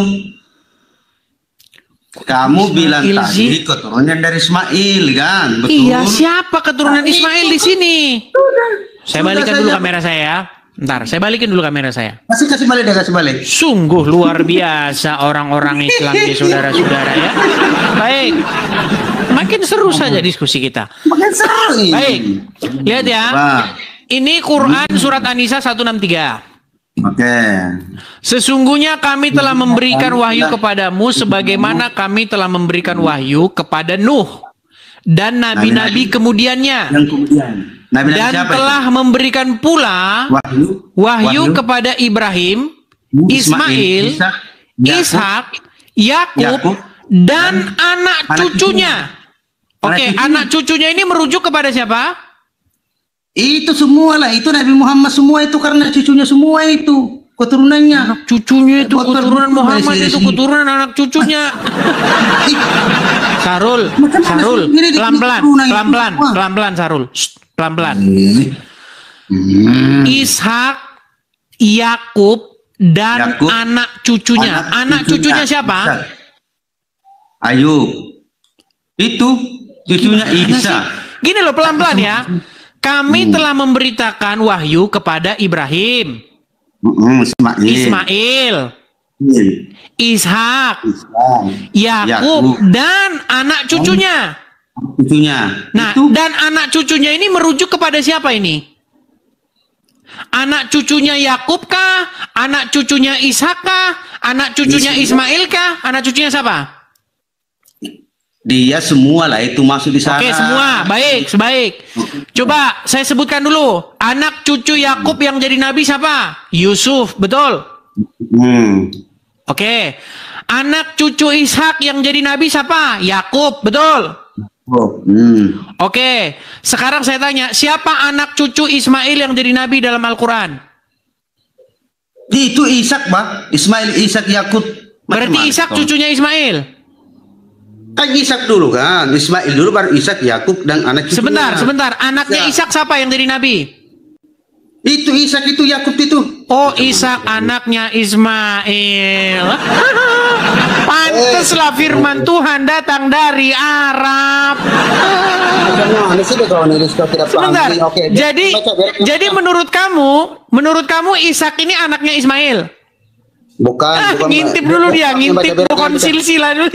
Kamu Ismail bilang sih? tadi keturunan dari Ismail kan? Betul. Iya, siapa keturunan Ismail di sini? Saya balikan dulu kamera saya. Ntar, saya balikin dulu kamera saya. Kasih balik deh, kasih balik. Sungguh luar biasa orang-orang Islam di saudara-saudara ya. Baik. Makin seru saja diskusi kita. Makin seru. Baik. Lihat ya. Ini Quran surat An-Nisa 163. Oke. Sesungguhnya kami telah memberikan wahyu kepadamu sebagaimana kami telah memberikan wahyu kepada Nuh dan nabi-nabi kemudiannya. Yang kemudian. Dan telah memberikan pula wahyu kepada Ibrahim, Ismail, Ishak, Yakub, dan anak cucunya. Oke, anak cucunya ini merujuk kepada siapa? Itu semua lah, itu Nabi Muhammad semua itu karena cucunya semua itu keturunannya. Anak cucunya itu keturunan Muhammad itu keturunan anak cucunya. Sarul, pelan-pelan, Sarul. Pelan-pelan. Ishak, Yakub, dan anak cucunya. Anak cucunya siapa? Ayub. Itu cucunya Isa. Gini loh, pelan-pelan ya. Kami telah memberitakan wahyu kepada Ibrahim, Ismail, Ishak, Yakub, dan anak cucunya. Nah, dan anak cucunya ini merujuk kepada siapa ini? Anak cucunya Yakub kah? Anak cucunya Ishak kah? Anak cucunya Ismail kah? Anak cucunya siapa? Dia semua lah itu masuk di sana. Oke, semua. Baik, sebaik. Coba saya sebutkan dulu. Anak cucu Yakub yang jadi nabi siapa? Yusuf, betul? Oke. Anak cucu Ishak yang jadi nabi siapa? Yakub, betul? Oke, sekarang saya tanya, siapa anak cucu Ismail yang jadi nabi dalam Al-Quran? Itu Ishak, Pak. Ismail, Ishak, Yakub. Berarti Ishak cucunya Ismail? Kan Ishak dulu kan, Ismail dulu baru Ishak, Yakub dan anak cucunya. Sebentar. Anaknya Ishak siapa yang jadi nabi? Itu Ishak itu, Yakub itu. Oh, Ishak anaknya Ismail. Pantaslah firman Tuhan datang dari Arab. Sebentar. Jadi menurut kamu Ishak ini anaknya Ismail? Bukan. Ngintip dulu dia, ngintip bukan silsilah dulu.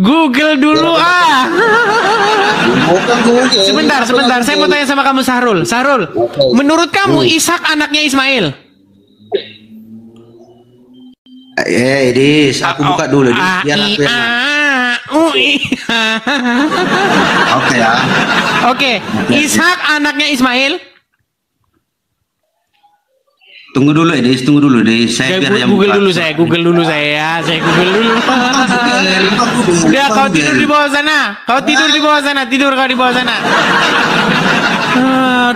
Google dulu. Bukan Google. Sebentar. Saya mau tanya sama kamu, Sahrul. Menurut kamu Ishak anaknya Ismail? Dis, aku buka dulu. Oke, Ishak anaknya Ismail? Tunggu dulu, Saya Google dulu saya ya. Saya Google dulu. Udah, kau tidur di bawah sana. Tidur kau di bawah sana.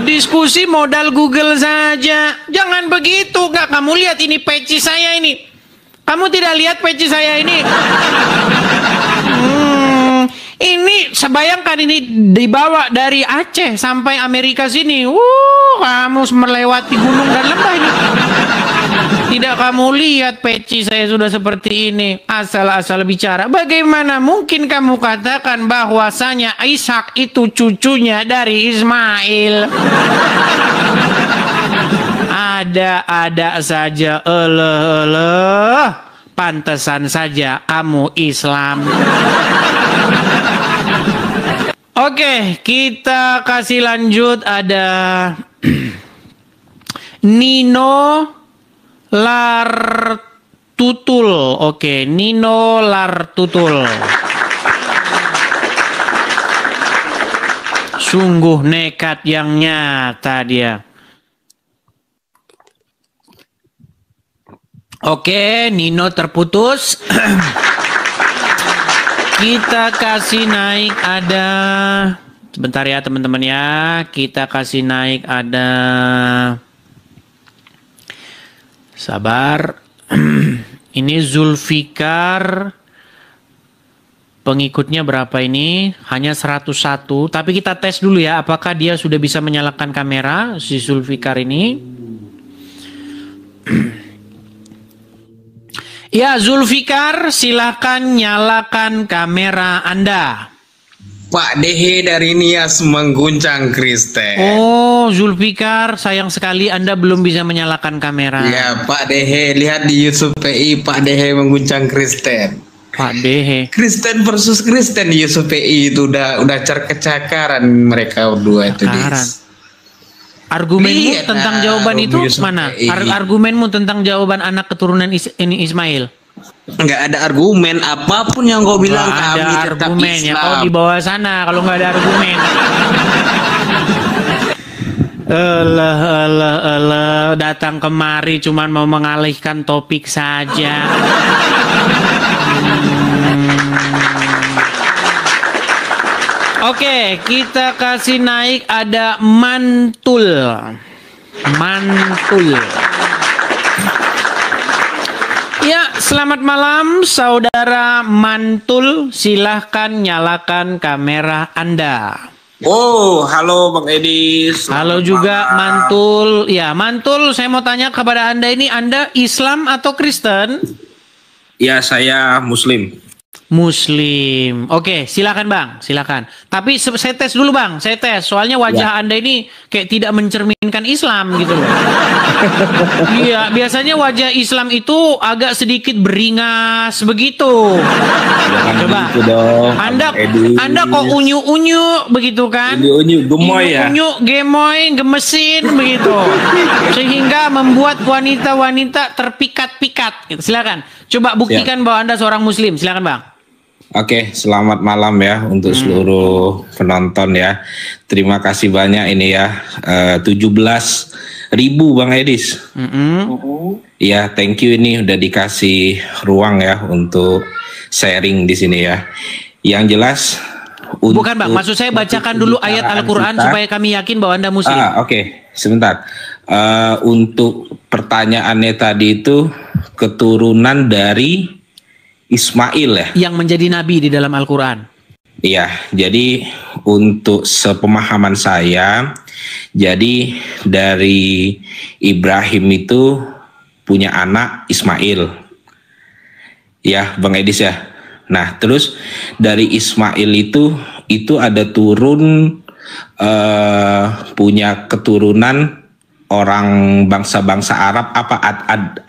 Diskusi modal Google saja. Jangan begitu, Kak. Kamu lihat ini peci saya ini. Kamu tidak lihat peci saya ini? Ini sebayangkan ini dibawa dari Aceh sampai Amerika sini. Kamu melewati gunung dan lembah ini. Tidak kamu lihat peci saya sudah seperti ini. Asal-asal bicara. Bagaimana mungkin kamu katakan bahwasanya Ishak itu cucunya dari Ismail? Ada saja. Pantesan saja kamu Islam. Oke, kita kasih lanjut. Ada Nino Lartutul. Oke, Nino Lartutul. Sungguh nekat yang nyata dia. Oke, Nino terputus. Kita kasih naik ada, sebentar ya teman-teman ya, kita kasih naik ada, sabar. Ini Zulfikar, pengikutnya berapa ini? Hanya 101, tapi kita tes dulu ya, apakah dia sudah bisa menyalakan kamera, si Zulfikar ini. Ya, Zulfikar, silakan nyalakan kamera Anda. Pak Dehe dari Nias mengguncang Kristen. Oh, Zulfikar, sayang sekali Anda belum bisa menyalakan kamera. Ya, Pak Dehe, lihat di YouTube PI, Pak Dehe mengguncang Kristen. Pak Dehe. Kristen versus Kristen di YouTube PI itu udah kecakaran mereka berdua itu. Argumenmu tentang jawaban itu mana? Argumenmu tentang jawaban anak keturunan ini Ismail? Enggak ada argumen apapun yang kau bilang. Kami ada argumen ya, kau di bawah sana kalau nggak ada argumen. Allah datang kemari cuman mau mengalihkan topik saja. Oke, kita kasih naik ada Mantul. Mantul. Ya, selamat malam saudara Mantul. Silahkan nyalakan kamera Anda. Oh, halo Bang Edi. Halo juga Mantul. Ya, Mantul, saya mau tanya kepada Anda ini, Anda Islam atau Kristen? Ya, saya Muslim. Muslim. Oke, silakan Bang, silakan. Tapi saya tes dulu Bang, saya tes. Soalnya wajah Anda ini kayak tidak mencerminkan Islam gitu loh. Iya, biasanya wajah Islam itu agak sedikit beringas begitu. Coba. Gitu dong, Anda kok unyu-unyu begitu kan? Unyu-unyu gemoy ya. Unyu, gemoy, gemesin begitu. Sehingga membuat wanita-wanita terpikat-pikat gitu. Silakan. Coba buktikan bahwa Anda seorang Muslim. Silakan Bang. Oke, selamat malam ya untuk seluruh penonton ya. Terima kasih banyak ini ya. 17.000 Bang Edis. Ya, thank you ini udah dikasih ruang ya untuk sharing di sini ya. Yang jelas. Bukan Bang, maksud saya bacakan dulu ayat Al-Quran supaya kami yakin bahwa Anda Muslim. Oke, sebentar. Untuk pertanyaannya tadi itu keturunan dari Ismail ya, yang menjadi nabi di dalam Al-Quran. Iya, jadi untuk sepemahaman saya, jadi dari Ibrahim itu punya anak Ismail, ya Bang Edis ya. Nah terus dari Ismail itu ada turun punya keturunan orang bangsa-bangsa Arab apa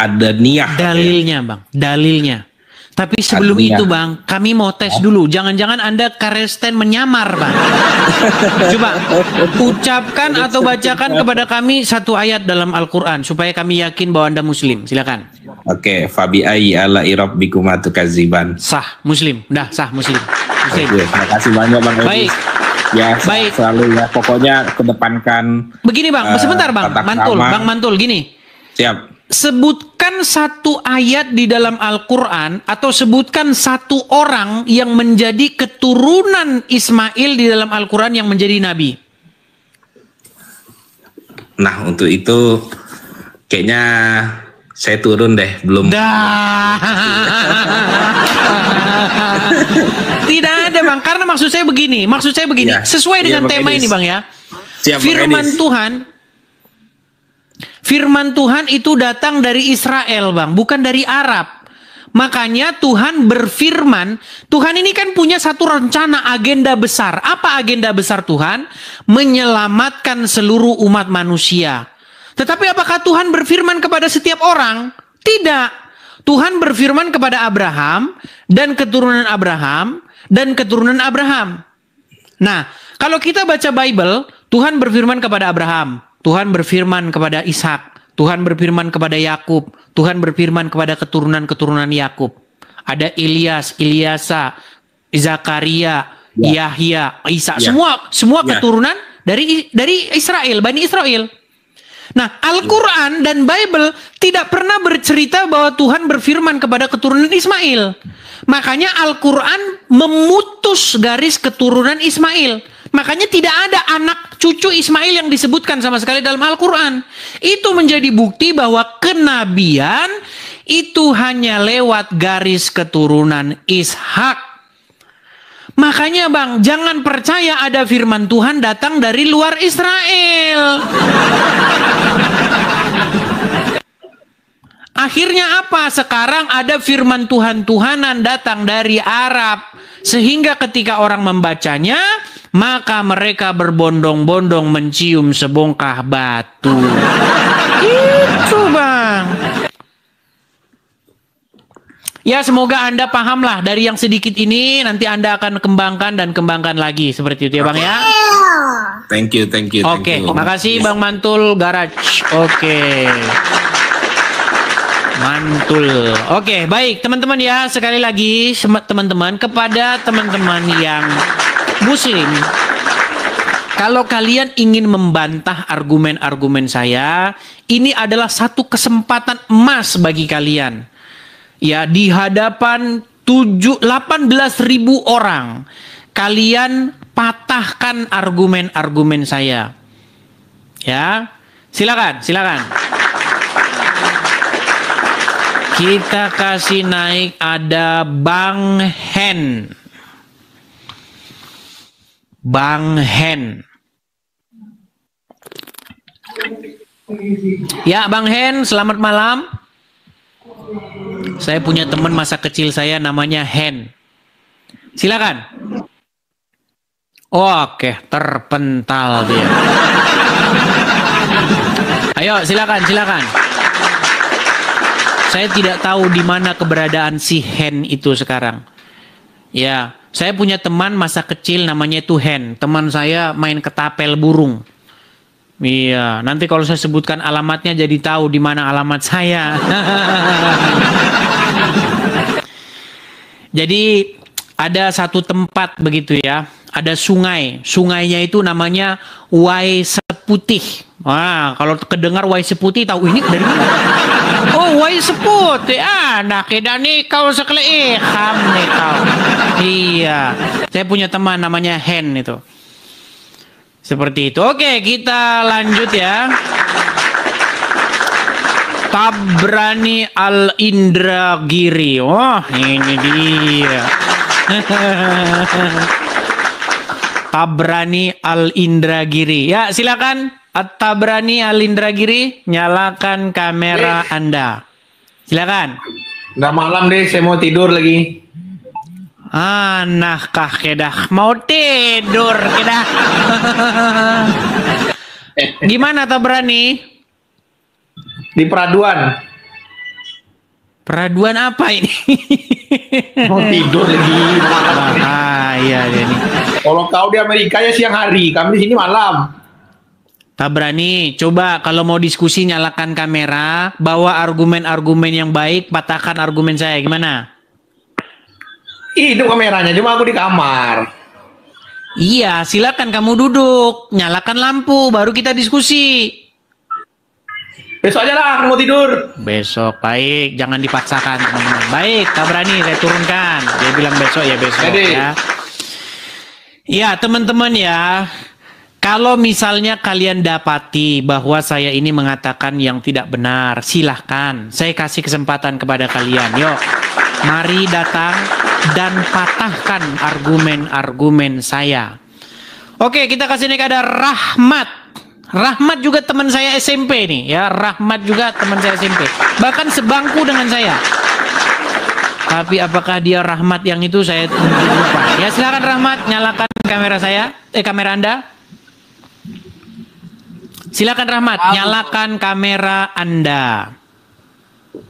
Adaniyah. Dalilnya ya? Bang, dalilnya. Tapi sebelum itu Bang, kami mau tes dulu. Jangan-jangan Anda Kristen menyamar Bang. Coba ucapkan atau bacakan kepada kami satu ayat dalam Al-Quran supaya kami yakin bahwa Anda Muslim. Silakan. Oke, fabi ayyi ala'i rabbikuma tukadziban. Sah, Muslim. Dah sah, Muslim. Oke, terima kasih banyak Bang Edis. Baik. Ya, baik. Selalu ya, pokoknya kedepankan. Begini Bang, sebentar Bang, Mantul, Bang Mantul, gini. Siap. Sebutkan satu ayat di dalam Al-Quran atau sebutkan satu orang yang menjadi keturunan Ismail di dalam Al-Quran yang menjadi nabi. Nah, untuk itu kayaknya saya turun deh, belum. Tidak ada Bang, karena maksud saya begini, ya, sesuai dengan tema ini Bang ya. Siap, Firman Tuhan itu datang dari Israel Bang, bukan dari Arab. Makanya Tuhan berfirman, Tuhan ini kan punya satu rencana, agenda besar. Apa agenda besar Tuhan? Menyelamatkan seluruh umat manusia. Tetapi apakah Tuhan berfirman kepada setiap orang? Tidak. Tuhan berfirman kepada Abraham dan keturunan Abraham dan keturunan Abraham. Nah, kalau kita baca Bible, Tuhan berfirman kepada Abraham, Tuhan berfirman kepada Ishak, Tuhan berfirman kepada Yakub, Tuhan berfirman kepada keturunan-keturunan Yakub. Ada Ilyas, Ilyasa, Zakaria, Yahya, Isa, semua keturunan dari Israel, Bani Israel. Nah, Al-Quran dan Bible tidak pernah bercerita bahwa Tuhan berfirman kepada keturunan Ismail. Makanya Al-Quran memutus garis keturunan Ismail. Makanya tidak ada anak cucu Ismail yang disebutkan sama sekali dalam Al-Quran. Itu menjadi bukti bahwa kenabian itu hanya lewat garis keturunan Ishak. Makanya Bang, jangan percaya ada firman Tuhan datang dari luar Israel. Akhirnya apa? Sekarang ada firman Tuhan-Tuhanan datang dari Arab. Sehingga ketika orang membacanya, maka mereka berbondong-bondong mencium sebongkah batu. Itu Bang. Ya semoga Anda pahamlah dari yang sedikit ini, nanti Anda akan kembangkan lagi. Seperti itu ya Bang ya. Thank you. Oke, makasih Bang Mantul Garage. Oke. Mantul. Oke, baik teman-teman ya. Sekali lagi teman-teman, kepada teman-teman yang muslim, kalau kalian ingin membantah argumen-argumen saya, ini adalah satu kesempatan emas bagi kalian. Ya, di hadapan 18.000 orang, kalian patahkan argumen-argumen saya. Ya, silakan. Kita kasih naik, ada Bang Hen. Ya, Bang Hen, selamat malam. Saya punya teman masa kecil saya namanya Hen. Silakan. Oke, terpental dia. Ayo, silakan. Saya tidak tahu di mana keberadaan si Hen itu sekarang. Ya, saya punya teman masa kecil namanya itu Hen. Teman saya main ketapel burung. Iya, nanti kalau saya sebutkan alamatnya jadi tahu di mana alamat saya. Jadi ada satu tempat begitu ya, ada sungai. Sungainya itu namanya Wai Seputih. Wah, kalau kedengar Wai Seputih tahu ini dari mana? Oh, Wai Seputih. Nah, keda nih kau sekali ham nih kau. Iya, saya punya teman namanya Hen itu. Seperti itu. Oke, kita lanjut ya. Tabrani Al-Indragiri. Wah, ini dia. Tabrani Al-Indragiri. Ya, silakan. Tabrani Al-Indragiri, nyalakan kamera Anda. Silakan. Udah malam deh, saya mau tidur lagi. Nah kah kedah mau tidur kedah. Gimana Tabrani? Di peraduan. Peraduan apa ini? Mau tidur lagi malam. Iya ini. Kalau kau di Amerika ya siang hari, kami di sini malam. Tabrani, coba kalau mau diskusi nyalakan kamera, bawa argumen-argumen yang baik, patahkan argumen saya. Gimana? Itu kameranya, cuma aku di kamar. Iya, silakan kamu duduk, nyalakan lampu, baru kita diskusi. Besok aja lah, aku mau tidur. Besok, baik, jangan dipaksakan teman-teman. Baik, Tabrani, saya turunkan. Dia bilang besok ya besok. Jadi. Ya. Iya, teman-teman ya. Kalau misalnya kalian dapati bahwa saya ini mengatakan yang tidak benar, silahkan. Saya kasih kesempatan kepada kalian. Yuk, mari datang dan patahkan argumen-argumen saya. Oke, kita kasih naik ada Rahmat. Rahmat juga teman saya SMP nih ya. Rahmat juga teman saya SMP. Bahkan sebangku dengan saya. Tapi apakah dia Rahmat yang itu saya lupa. Ya silakan Rahmat, nyalakan kamera saya. Kamera Anda. Silakan Rahmat, nyalakan kamera Anda.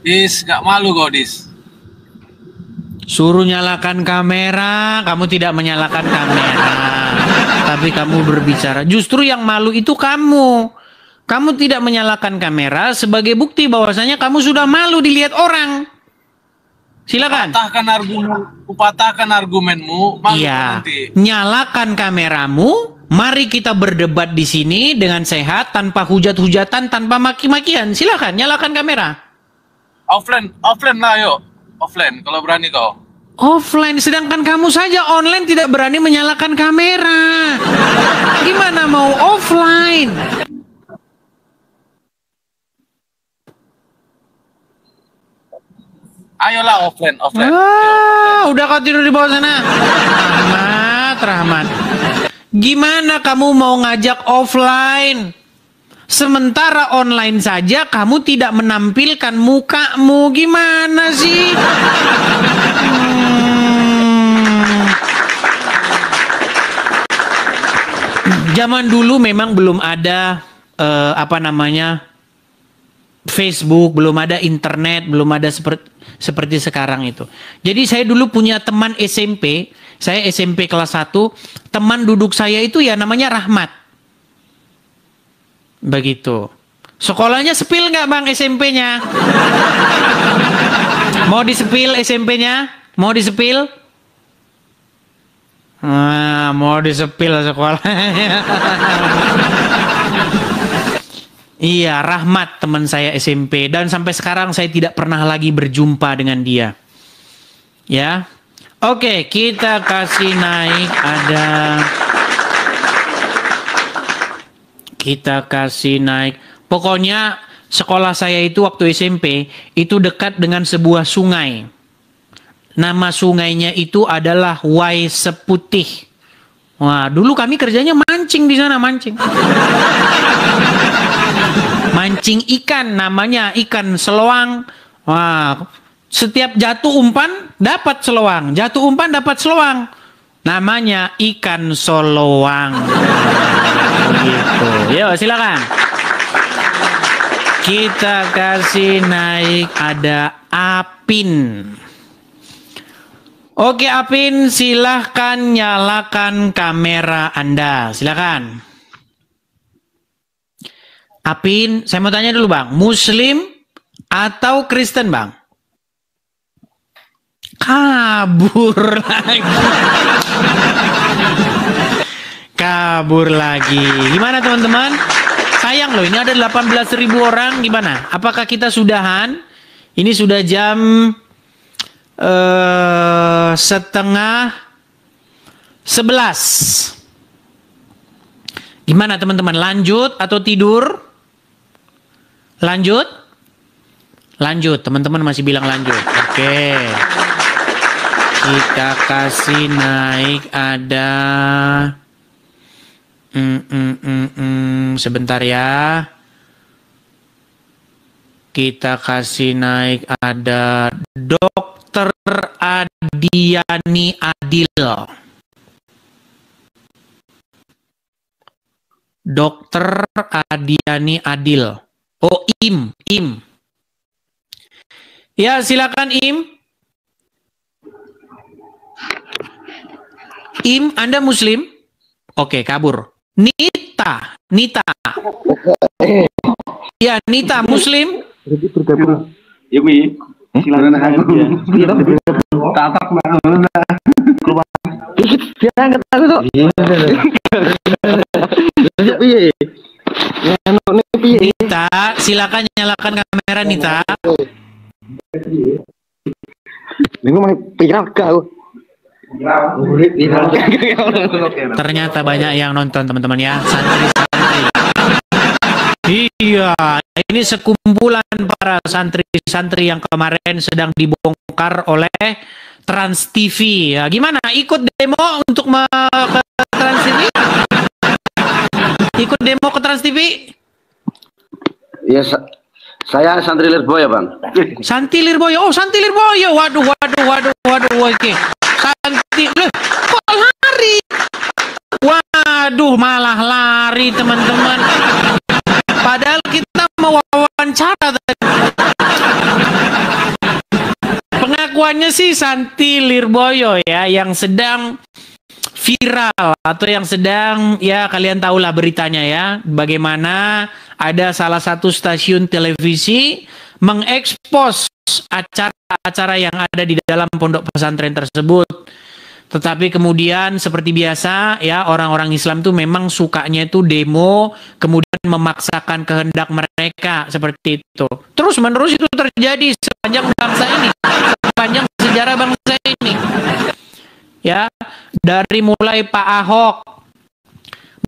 Dis, gak malu kok Dis. Suruh nyalakan kamera, kamu tidak menyalakan kamera. Tapi kamu berbicara. Justru yang malu itu kamu. Kamu tidak menyalakan kamera sebagai bukti bahwasanya kamu sudah malu dilihat orang. Silakan. Patahkan argumenmu. Iya. Nyalakan kameramu. Mari kita berdebat di sini dengan sehat, tanpa hujat-hujatan, tanpa maki-makian. Silakan, nyalakan kamera. Offline lah yuk. Offline, kalau berani kau. Offline, sedangkan kamu saja online tidak berani menyalakan kamera. Gimana mau offline? Ayolah offline. Udah kau tidur di bawah sana. Rahmat. Gimana kamu mau ngajak offline? Sementara online saja kamu tidak menampilkan mukamu. Gimana sih? Zaman dulu memang belum ada Facebook, belum ada internet, belum ada seperti sekarang itu. Jadi saya dulu punya teman SMP, saya SMP kelas 1, teman duduk saya itu ya namanya Rahmat. Begitu. Sekolahnya sepil nggak Bang SMP-nya? Mau disepil SMP-nya? Mau disepil? Mau disepil sekolahnya. Iya, Rahmat teman saya SMP. Dan sampai sekarang saya tidak pernah lagi berjumpa dengan dia. Ya. Oke, kita kasih naik ada... Kita kasih naik. Pokoknya sekolah saya itu waktu SMP itu dekat dengan sebuah sungai. Nama sungainya itu adalah Wai Seputih. Wah, dulu kami kerjanya mancing di sana, mancing. Mancing ikan, namanya ikan seloang. Wah, setiap jatuh umpan dapat seloang, jatuh umpan dapat seloang. Namanya ikan soloang. Gitu. Yuk, silakan. Kita kasih naik ada Apin. Oke, Apin, silahkan nyalakan kamera Anda. Silakan. Apin, saya mau tanya dulu Bang, Muslim atau Kristen Bang? Kabur lagi. Kabur lagi. Gimana teman-teman? Sayang loh, ini ada 18.000 orang. Gimana? Apakah kita sudahan? Ini sudah jam 10:30. Gimana teman-teman? Lanjut atau tidur? Lanjut? Lanjut. Teman-teman masih bilang lanjut. Oke. Kita kasih naik ada... sebentar ya. Kita kasih naik ada Dokter Adiani Adil. Dokter Adiani Adil. Oh, Im. Ya, silakan Im. Im, Anda Muslim? Oke, kabur. Nita. Ya, Nita Muslim? Nita, silakan nyalakan kamera Nita. Ternyata banyak yang nonton teman-teman ya. Santri-santri. Iya, ini sekumpulan para santri-santri yang kemarin sedang dibongkar oleh Trans TV. Ya, gimana? Ikut demo untuk ke Trans TV? Ikut demo ke Trans TV? Iya, saya santri Lirboyo, Bang. Santri Lirboyo. Oh, santri Lirboyo. Waduh. Oke. Santri, kok lari? Waduh, malah lari teman-teman. Padahal kita mau wawancara tadi. Pengakuannya sih Santi Lirboyo ya, yang sedang viral atau yang sedang, ya kalian tahulah beritanya ya, bagaimana ada salah satu stasiun televisi mengekspos acara-acara yang ada di dalam pondok pesantren tersebut. Tetapi kemudian seperti biasa ya, orang-orang Islam tuh memang sukanya itu demo, kemudian memaksakan kehendak mereka seperti itu. Terus menerus itu terjadi sepanjang bangsa ini, sepanjang sejarah bangsa ini. Ya, dari mulai Pak Ahok,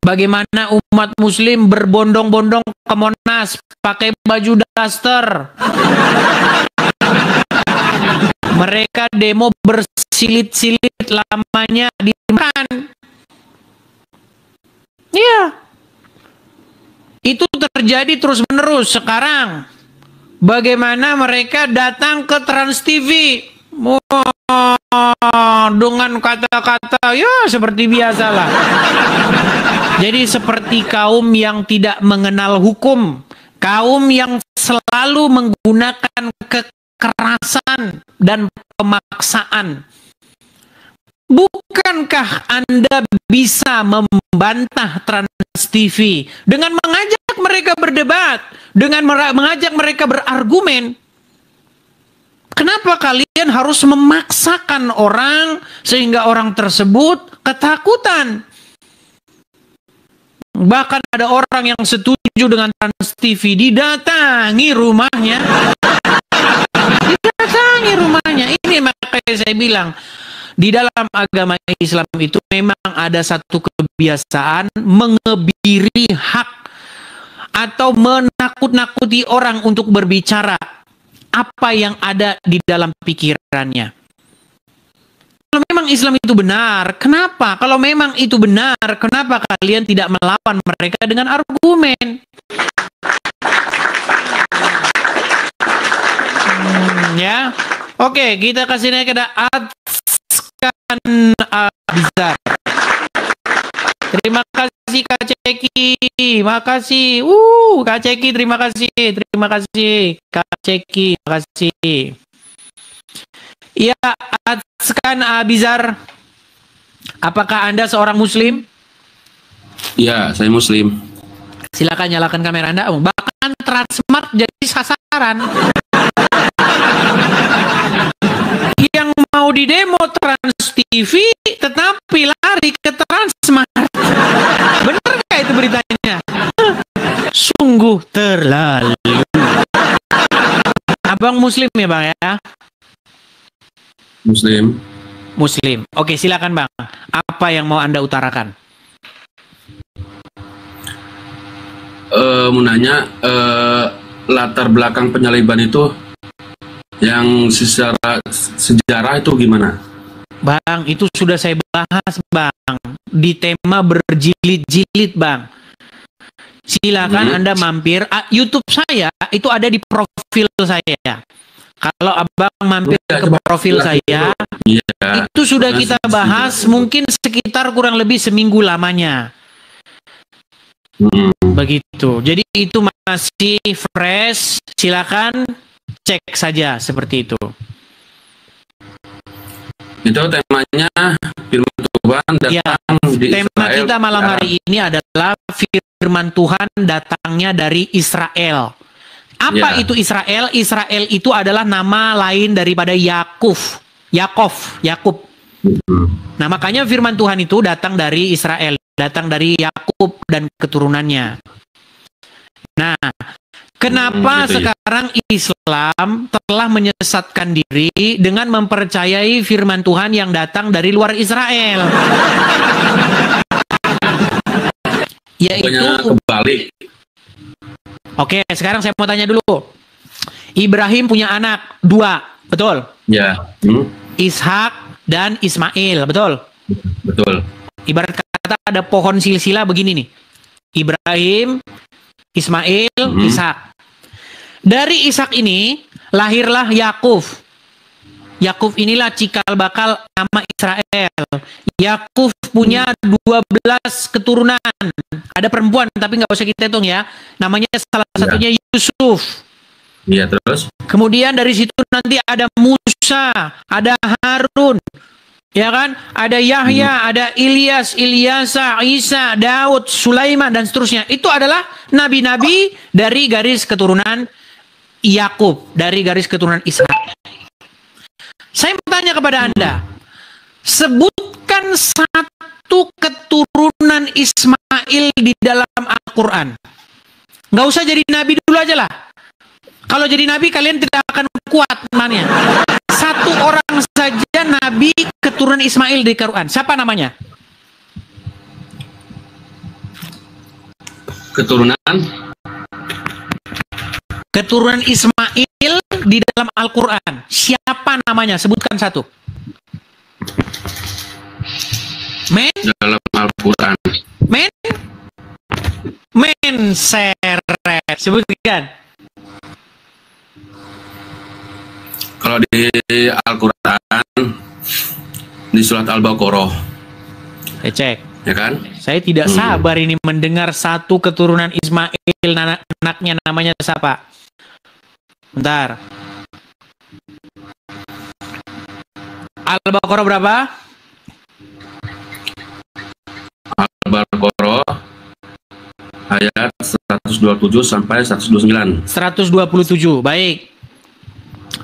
bagaimana umat muslim berbondong-bondong ke Monas pakai baju daster. Mereka demo bersilit-silit lamanya dimakan. Iya. Itu terjadi terjadi terus-menerus sekarang. Bagaimana mereka datang ke Trans TV dengan kata-kata ya seperti biasalah. Jadi seperti kaum yang tidak mengenal hukum, kaum yang selalu menggunakan kekerasan dan pemaksaan. Bukankah Anda bisa membantah Trans TV dengan mengajak mereka berdebat, dengan mengajak mereka berargumen? Kenapa kalian harus memaksakan orang sehingga orang tersebut ketakutan? Bahkan ada orang yang setuju dengan Trans TV, didatangi rumahnya. Didatangi rumahnya. Ini makanya saya bilang, di dalam agama Islam itu memang ada satu kebiasaan mengebiri hak atau menakut-nakuti orang untuk berbicara apa yang ada di dalam pikirannya. Kalau memang Islam itu benar, kenapa? Kalau memang itu benar, kenapa kalian tidak melawan mereka dengan argumen? Ya, oke, kita kasih naik ke Atskan Abizar. Terima kasih Kak Ceki, makasih. Kak Ceki, terima kasih Kak Ceki, makasih. Ya, Atskan Abizar, apakah Anda seorang Muslim? Ya, saya Muslim. Silakan nyalakan kamera Anda. Bahkan Transmart jadi sasaran. Yang mau didemo Trans TV tetapi lari ke Transmart. Benar nggak itu beritanya? Sungguh terlalu. Abang Muslim ya Bang ya? Muslim. Muslim. Oke, silakan Bang. Apa yang mau Anda utarakan? Mau nanya, latar belakang penyaliban itu yang secara sejarah itu gimana? Bang, itu sudah saya bahas Bang. Di tema berjilid-jilid Bang. Silakan Anda mampir. YouTube saya itu ada di profil saya. Kalau Abang mampir ke profil saya, itu sudah kita bahas mungkin sekitar kurang lebih seminggu lamanya. Begitu. Jadi itu masih fresh. Silakan cek saja seperti itu. Itu temanya firman Tuhan datang di tema Israel. Kita malam hari ini adalah firman Tuhan datangnya dari Israel. Apa itu Israel? Israel itu adalah nama lain daripada Yakub. Nah, makanya firman Tuhan itu datang dari Israel, datang dari Yakub dan keturunannya. Nah, kenapa sekarang Islam telah menyesatkan diri dengan mempercayai firman Tuhan yang datang dari luar Israel? Yaitu kebalik. Oke, sekarang saya mau tanya dulu. Ibrahim punya anak 2, betul? Ya. Ishak dan Ismail, betul? Betul. Ibarat kata ada pohon silsilah begini nih. Ibrahim, Ismail, Ishak. Dari Ishak ini lahirlah Yakub. Yakub inilah cikal bakal nama Israel. Yakub punya 12 keturunan. Ada perempuan tapi nggak usah kita hitung ya. Namanya salah satunya Yusuf. Iya, terus? Kemudian dari situ nanti ada Musa, ada Harun, ya kan? Ada Yahya, ada Ilyas, Ilyasa, Isa, Daud, Sulaiman dan seterusnya. Itu adalah nabi-nabi dari garis keturunan Yakub, dari garis keturunan Ishak. Saya mau tanya kepada Anda, sebutkan satu keturunan Ismail di dalam Al-Quran. Nggak usah jadi nabi dulu aja lah. Kalau jadi nabi kalian tidak akan kuat imannya. Satu orang saja nabi keturunan Ismail di Quran. Siapa namanya? Keturunan Ismail di dalam Al-Quran. Siapa namanya? Sebutkan satu. Dalam Al-Quran. Men Seret. Sebutkan. Kalau di Al-Quran, di surat Al-Baqarah. Saya cek. Ya kan? Saya tidak sabar ini mendengar satu keturunan Ismail, anaknya namanya siapa? Bentar. Al-Baqarah berapa? Al-Baqarah ayat 127 sampai 129. 127. Baik.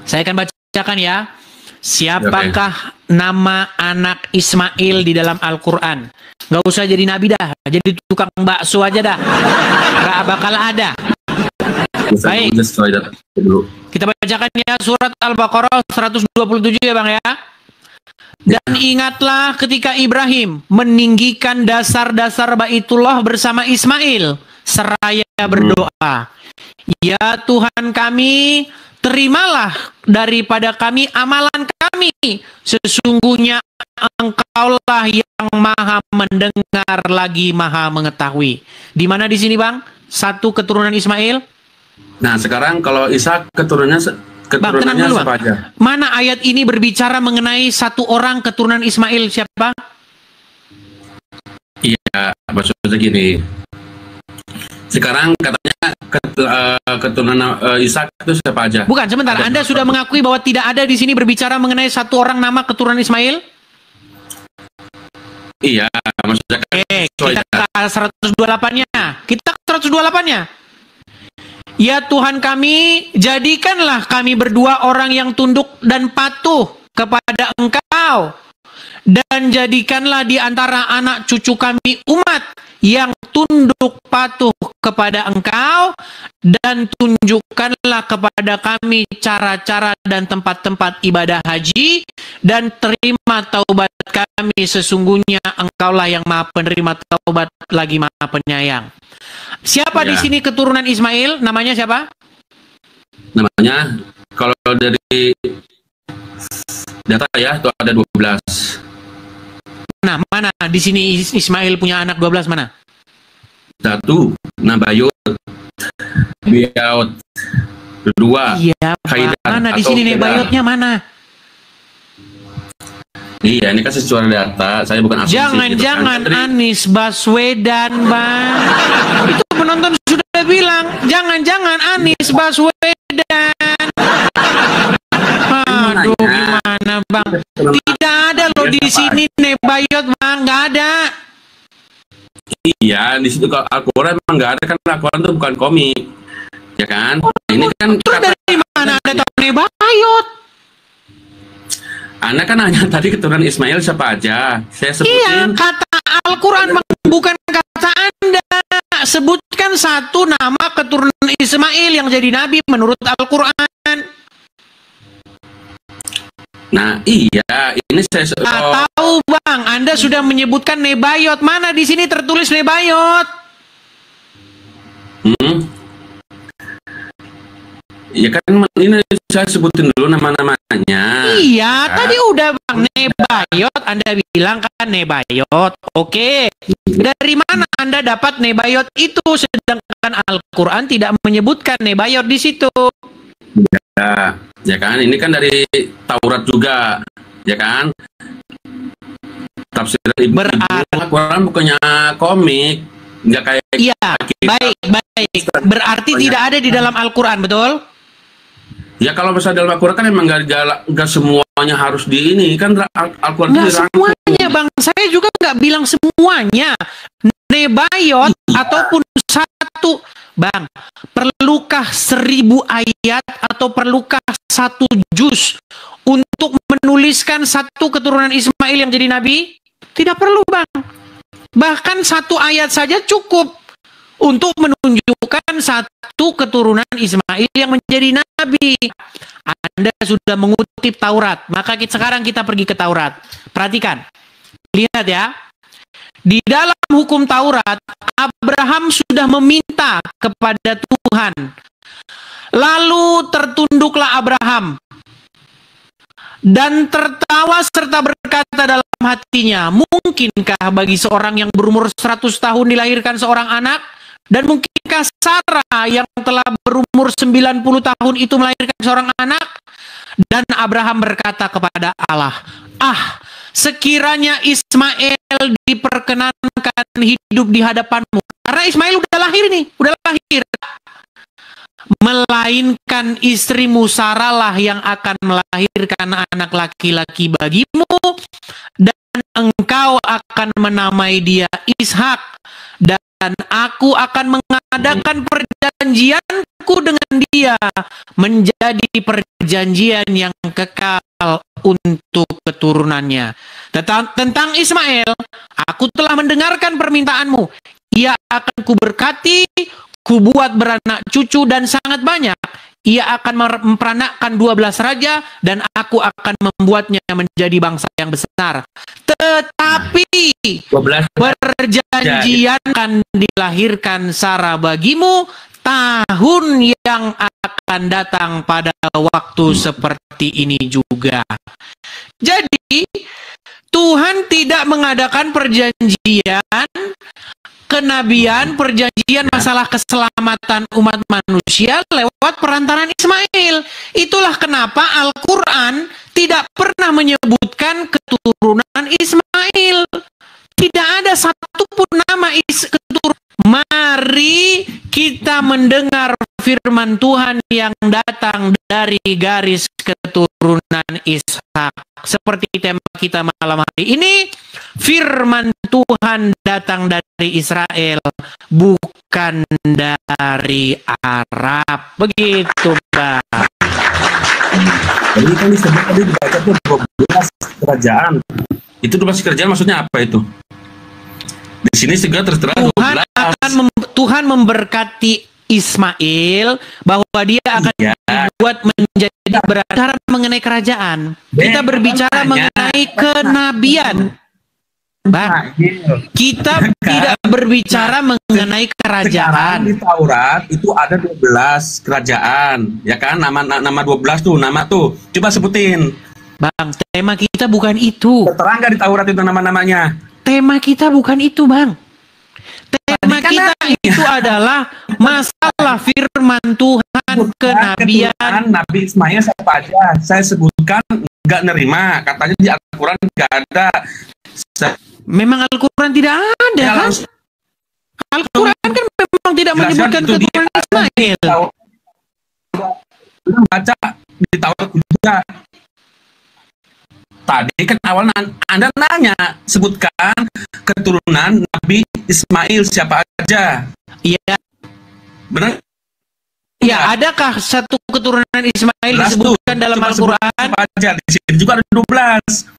Saya akan bacakan ya. Siapakah nama anak Ismail di dalam Al-Quran? Gak usah jadi nabi dah, jadi tukang bakso aja dah. Gak bakal ada. Baik. Kita bacakan ya surat Al-Baqarah 127 ya Bang ya. Dan ingatlah ketika Ibrahim meninggikan dasar-dasar Baitullah bersama Ismail seraya berdoa, ya Tuhan kami, terimalah daripada kami amalan kami, sesungguhnya Engkaulah yang maha mendengar lagi maha mengetahui. Di mana di sini Bang? Satu keturunan Ismail. Nah sekarang kalau Ishak keturunannya siapa aja? Mana ayat ini berbicara mengenai satu orang keturunan Ismail, siapa? Iya, maksudnya gini. Sekarang katanya keturunan Ishak itu siapa aja? Bukan, sebentar. Anda sudah mengakui bahwa tidak ada di sini berbicara mengenai satu orang nama keturunan Ismail? Iya, maksudnya kita ke 128-nya. Kita ke 128-nya. Ya Tuhan kami, jadikanlah kami berdua orang yang tunduk dan patuh kepada Engkau. Dan jadikanlah di antara anak cucu kami umat yang tunduk patuh kepada Engkau. Dan tunjukkanlah kepada kami cara-cara dan tempat-tempat ibadah haji. Dan terima taubat kami, sesungguhnya Engkaulah yang maha penerima taubat lagi maha penyayang. Siapa di sini keturunan Ismail? Namanya siapa? Namanya, kalau dari data ya, itu ada 12. Mana di sini Ismail punya anak 12 mana? Satu, Nabayut, Biaut. Dua, iya, mana di sini Nabayutnya mana? Iya, ini kan sesuai data, saya bukan asumsi. Jangan-jangan gitu kan. Anies Baswedan, Bang. Itu penonton sudah bilang, jangan-jangan Anies Baswedan. Aduh, gimana Bang? Tidak ada loh di sini Nebayot, Bang, nggak ada. Iya, di situ kalau Al-Quran memang nggak ada, kan Al-Quran itu bukan komik, ya kan? Ini kan itu dari mana ada tahu Nebayot? Anda kan hanya tadi keturunan Ismail siapa aja. Saya sebutin. Iya, kata Al-Quran bukan kata Anda. Sebutkan satu nama keturunan Ismail yang jadi nabi menurut Al-Quran. Nah, iya, ini saya tahu Bang, Anda sudah menyebutkan Nebayot. Mana di sini tertulis Nebayot? Ya kan ini saya sebutin dulu nama-namanya. Iya, kan? Tadi udah Bang Nebayot, Anda bilang kan Nebayot. Oke. Dari mana Anda dapat Nebayot itu sedangkan Al-Qur'an tidak menyebutkan Nebayot di situ? Ya kan, ini kan dari Taurat juga, ya kan? Tafsir Al-Qur'an bukannya komik, nggak kayak. Iya, baik. Berarti tidak ada di dalam Al-Qur'an, betul? Ya kalau misalnya dalam Al-Quran kan emang gak semuanya harus di ini kan Al-Quran itu semuanya Bang, saya juga nggak bilang semuanya. Nebayot ataupun satu Bang, perlukah 1000 ayat atau perlukah 1 juz untuk menuliskan satu keturunan Ismail yang jadi nabi? Tidak perlu Bang. Bahkan 1 ayat saja cukup untuk menunjukkan satu keturunan Ismail yang menjadi nabi. Anda sudah mengutip Taurat, maka sekarang kita pergi ke Taurat. Perhatikan, lihat ya. Di dalam hukum Taurat, Abraham sudah meminta kepada Tuhan. Lalu tertunduklah Abraham dan tertawa serta berkata dalam hatinya, mungkinkah bagi seorang yang berumur 100 tahun dilahirkan seorang anak? Dan mungkinkah Sarah yang telah berumur 90 tahun itu melahirkan seorang anak? Dan Abraham berkata kepada Allah, sekiranya Ismail diperkenankan hidup di hadapanmu. Karena Ismail udah lahir nih, udah lahir. Melainkan istrimu Sarah lah yang akan melahirkan anak laki-laki bagimu. Dan engkau akan menamai dia Ishak. Dan aku akan mengadakan perjanjianku dengan dia menjadi perjanjian yang kekal untuk keturunannya. Tentang Ismail, aku telah mendengarkan permintaanmu. Ia akan kuberkati, kubuat beranak cucu dan sangat banyak. Ia akan memperanakkan 12 raja dan aku akan membuatnya menjadi bangsa yang besar. Tetapi perjanjian akan dilahirkan Sarah bagimu tahun yang akan datang pada waktu seperti ini juga. Jadi Tuhan tidak mengadakan perjanjian kenabian, perjanjian masalah keselamatan umat manusia lewat perantaran Ismail. Itulah kenapa Al-Quran tidak pernah menyebutkan keturunan Ismail. Tidak ada satupun nama keturunan. Mari kita mendengar firman Tuhan yang datang dari garis keturunan Ishak. Seperti tema kita malam hari ini, firman Tuhan datang dari Israel, bukan dari Arab. Begitu, Pak. Ini kan disebut tadi dibaca tuh 12 kerajaan. Itu 12 kerajaan maksudnya apa itu? Di sini segera tertera Tuhan memberkati Ismail bahwa dia akan dibuat menjadi berbicara mengenai kerajaan. Kita berbicara mengenai kenabian. Bang, kita tidak berbicara mengenai kerajaan. Di Taurat itu ada 12 kerajaan, ya kan? Nama 12 tuh, nama tuh. Coba sebutin. Bang, tema kita bukan itu. Terang nggak di Taurat itu nama-namanya? Tema kita bukan itu, Bang. Tema kita itu adalah masalah firman Tuhan, kenabian. Nabi Ismail siapa aja? Saya sebutkan nggak nerima. Katanya di Al-Quran nggak ada. Memang Al-Quran tidak ada, ya, kan? Al-Quran kan memang tidak menyebutkan keturunan Ismail. Baca di Taurat juga. Tadi kan awalnya Anda nanya, sebutkan keturunan Nabi Ismail siapa aja. Iya. Benar? Ya, adakah satu keturunan Ismail disebutkan dalam Al-Quran? Aja di sini juga ada 12.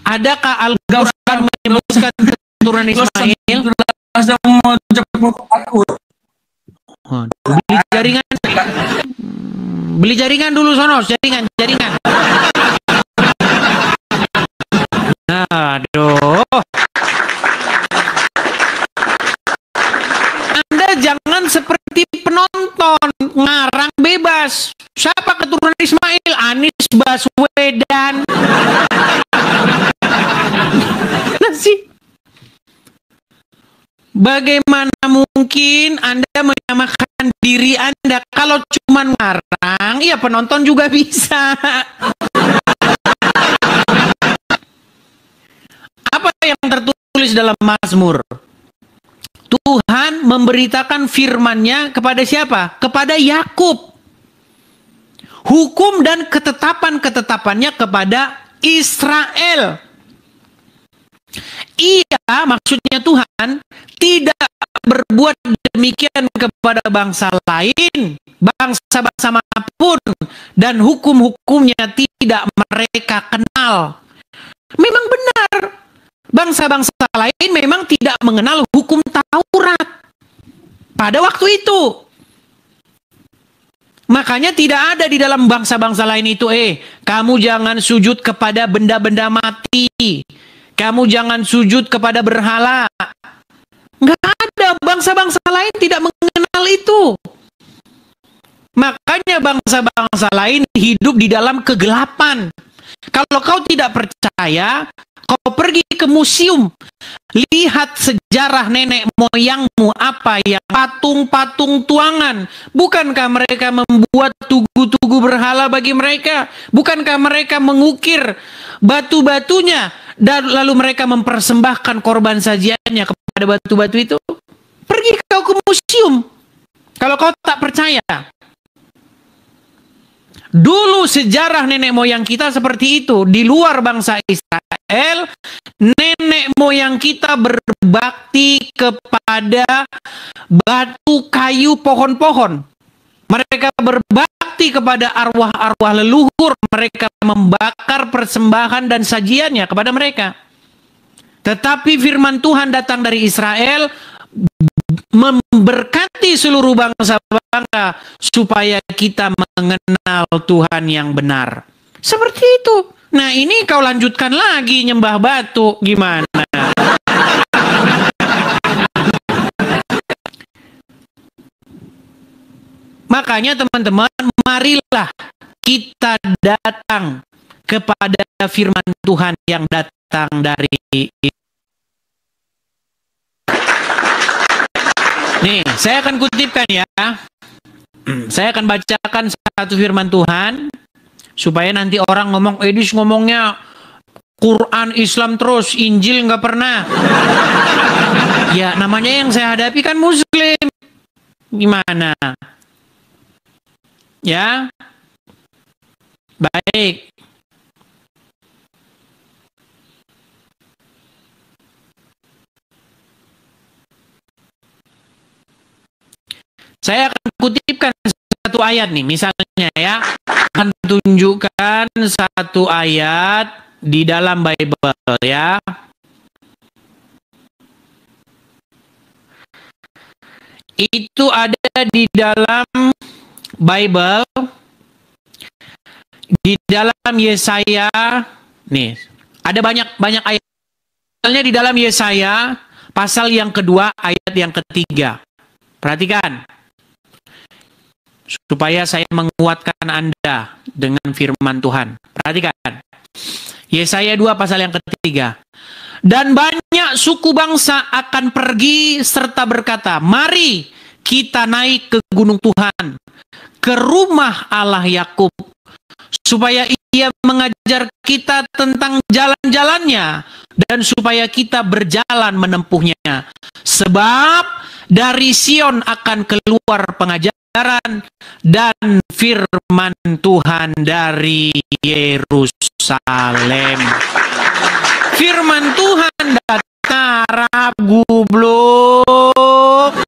Adakah Al-Quran menyebutkan keturunan Ismail? Beli jaringan. Beli jaringan dulu sono, jaringan. Aduh. Anda jangan seperti penonton ngarang bebas. Siapa keturunan Ismail? Anies Baswedan. Sih. Bagaimana mungkin Anda menyamakan diri Anda? Kalau cuma ngarang, ya penonton juga bisa. Apa yang tertulis dalam Mazmur? Tuhan memberitakan firman-Nya kepada siapa? Kepada Yakub. Hukum dan ketetapan-ketetapannya kepada Israel. Ia, maksudnya Tuhan, tidak berbuat demikian kepada bangsa lain, bangsa-bangsa manapun, dan hukum-hukumnya tidak mereka kenal. Memang benar, bangsa-bangsa lain memang tidak mengenal hukum Taurat pada waktu itu. Makanya tidak ada di dalam bangsa-bangsa lain itu, kamu jangan sujud kepada benda-benda mati. Kamu jangan sujud kepada berhala. Nggak ada, bangsa-bangsa lain tidak mengenal itu. Makanya bangsa-bangsa lain hidup di dalam kegelapan. Kalau kau tidak percaya, Kau pergi ke museum, lihat sejarah nenek moyangmu apa yang patung-patung tuangan. Bukankah mereka membuat tugu-tugu berhala bagi mereka? Bukankah mereka mengukir batu-batunya dan lalu mereka mempersembahkan korban sajiannya kepada batu-batu itu? Pergi kau ke museum. Kalau kau tak percaya, dulu sejarah nenek moyang kita seperti itu. Di luar bangsa Israel, nenek moyang kita berbakti kepada batu, kayu, pohon-pohon. Mereka berbakti kepada arwah-arwah leluhur. Mereka membakar persembahan dan sajiannya kepada mereka. Tetapi firman Tuhan datang dari Israel, memberkati seluruh bangsa-bangsa supaya kita mengenal Tuhan yang benar. Seperti itu. Nah, ini kau lanjutkan lagi nyembah batu, gimana? Makanya teman-teman, marilah kita datang kepada firman Tuhan yang datang dari. Nih, saya akan kutipkan ya. Saya akan bacakan satu firman Tuhan supaya nanti orang ngomong, Edis ngomongnya Quran Islam terus, Injil nggak pernah. Ya, namanya yang saya hadapi kan Muslim. Gimana? Ya. Baik. Saya akan kutipkan satu ayat nih, misalnya ya, akan tunjukkan satu ayat di dalam Bible ya. Itu ada di dalam Bible, di dalam Yesaya. Nih, ada banyak ayat. Misalnya di dalam Yesaya pasal yang kedua ayat yang ketiga. Perhatikan. Supaya saya menguatkan Anda dengan firman Tuhan. Perhatikan. Yesaya 2 pasal yang ketiga. Dan banyak suku bangsa akan pergi serta berkata, mari kita naik ke gunung Tuhan, ke rumah Allah Yakub, supaya ia mengajar kita tentang jalan-jalannya, dan supaya kita berjalan menempuhnya. Sebab dari Sion akan keluar pengajaran dan firman Tuhan dari Yerusalem. Firman Tuhan datang Arab goblok.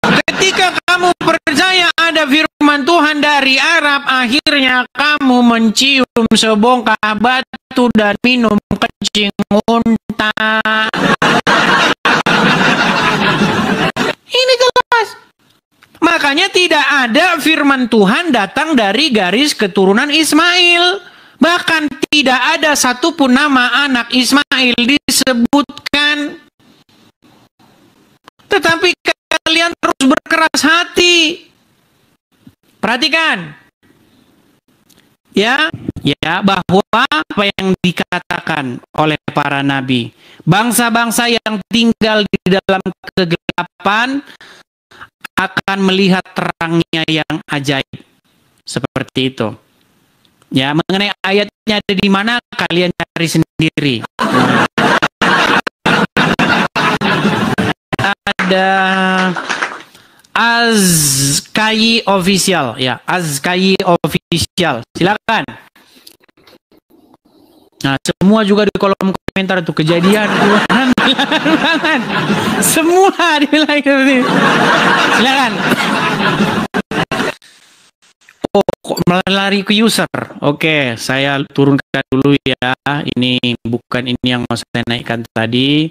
Ketika kamu percaya ada firman Tuhan dari Arab, akhirnya kamu mencium sebongkah batu dan minum kencing unta. Ini jelas. Makanya tidak ada firman Tuhan datang dari garis keturunan Ismail. Bahkan tidak ada satupun nama anak Ismail disebutkan. Tetapi kalian terus berkeras hati. Perhatikan. Ya, bahwa apa yang dikatakan oleh para nabi. Bangsa-bangsa yang tinggal di dalam kegelapan akan melihat terangnya yang ajaib. Seperti itu. Ya, mengenai ayatnya ada di mana, kalian cari sendiri. Ada Azkai Official, ya, Azkai Official. Silakan. Nah, semua juga di kolom komentar itu kejadian banget. Semua dibilang seperti itu. Silakan. Oh, kok lari ke user. Oke, saya turunkan dulu ya. Ini bukan ini yang mau saya naikkan tadi.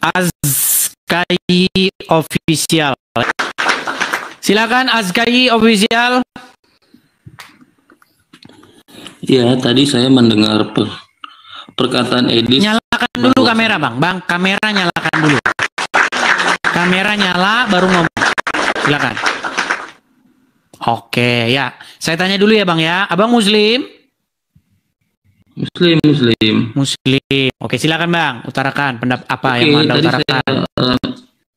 Azkai Official. Silakan Azkai Official. Ya, tadi saya mendengar perkataan Edis. Nyalakan dulu kamera, Bang. Bang, kamera nyalakan dulu. Kamera nyala, baru ngomong. Silakan. Oke, ya. Saya tanya dulu ya, Bang ya. Abang Muslim? Muslim. Oke, silakan Bang, utarakan pendapat apa yang Anda utarakan.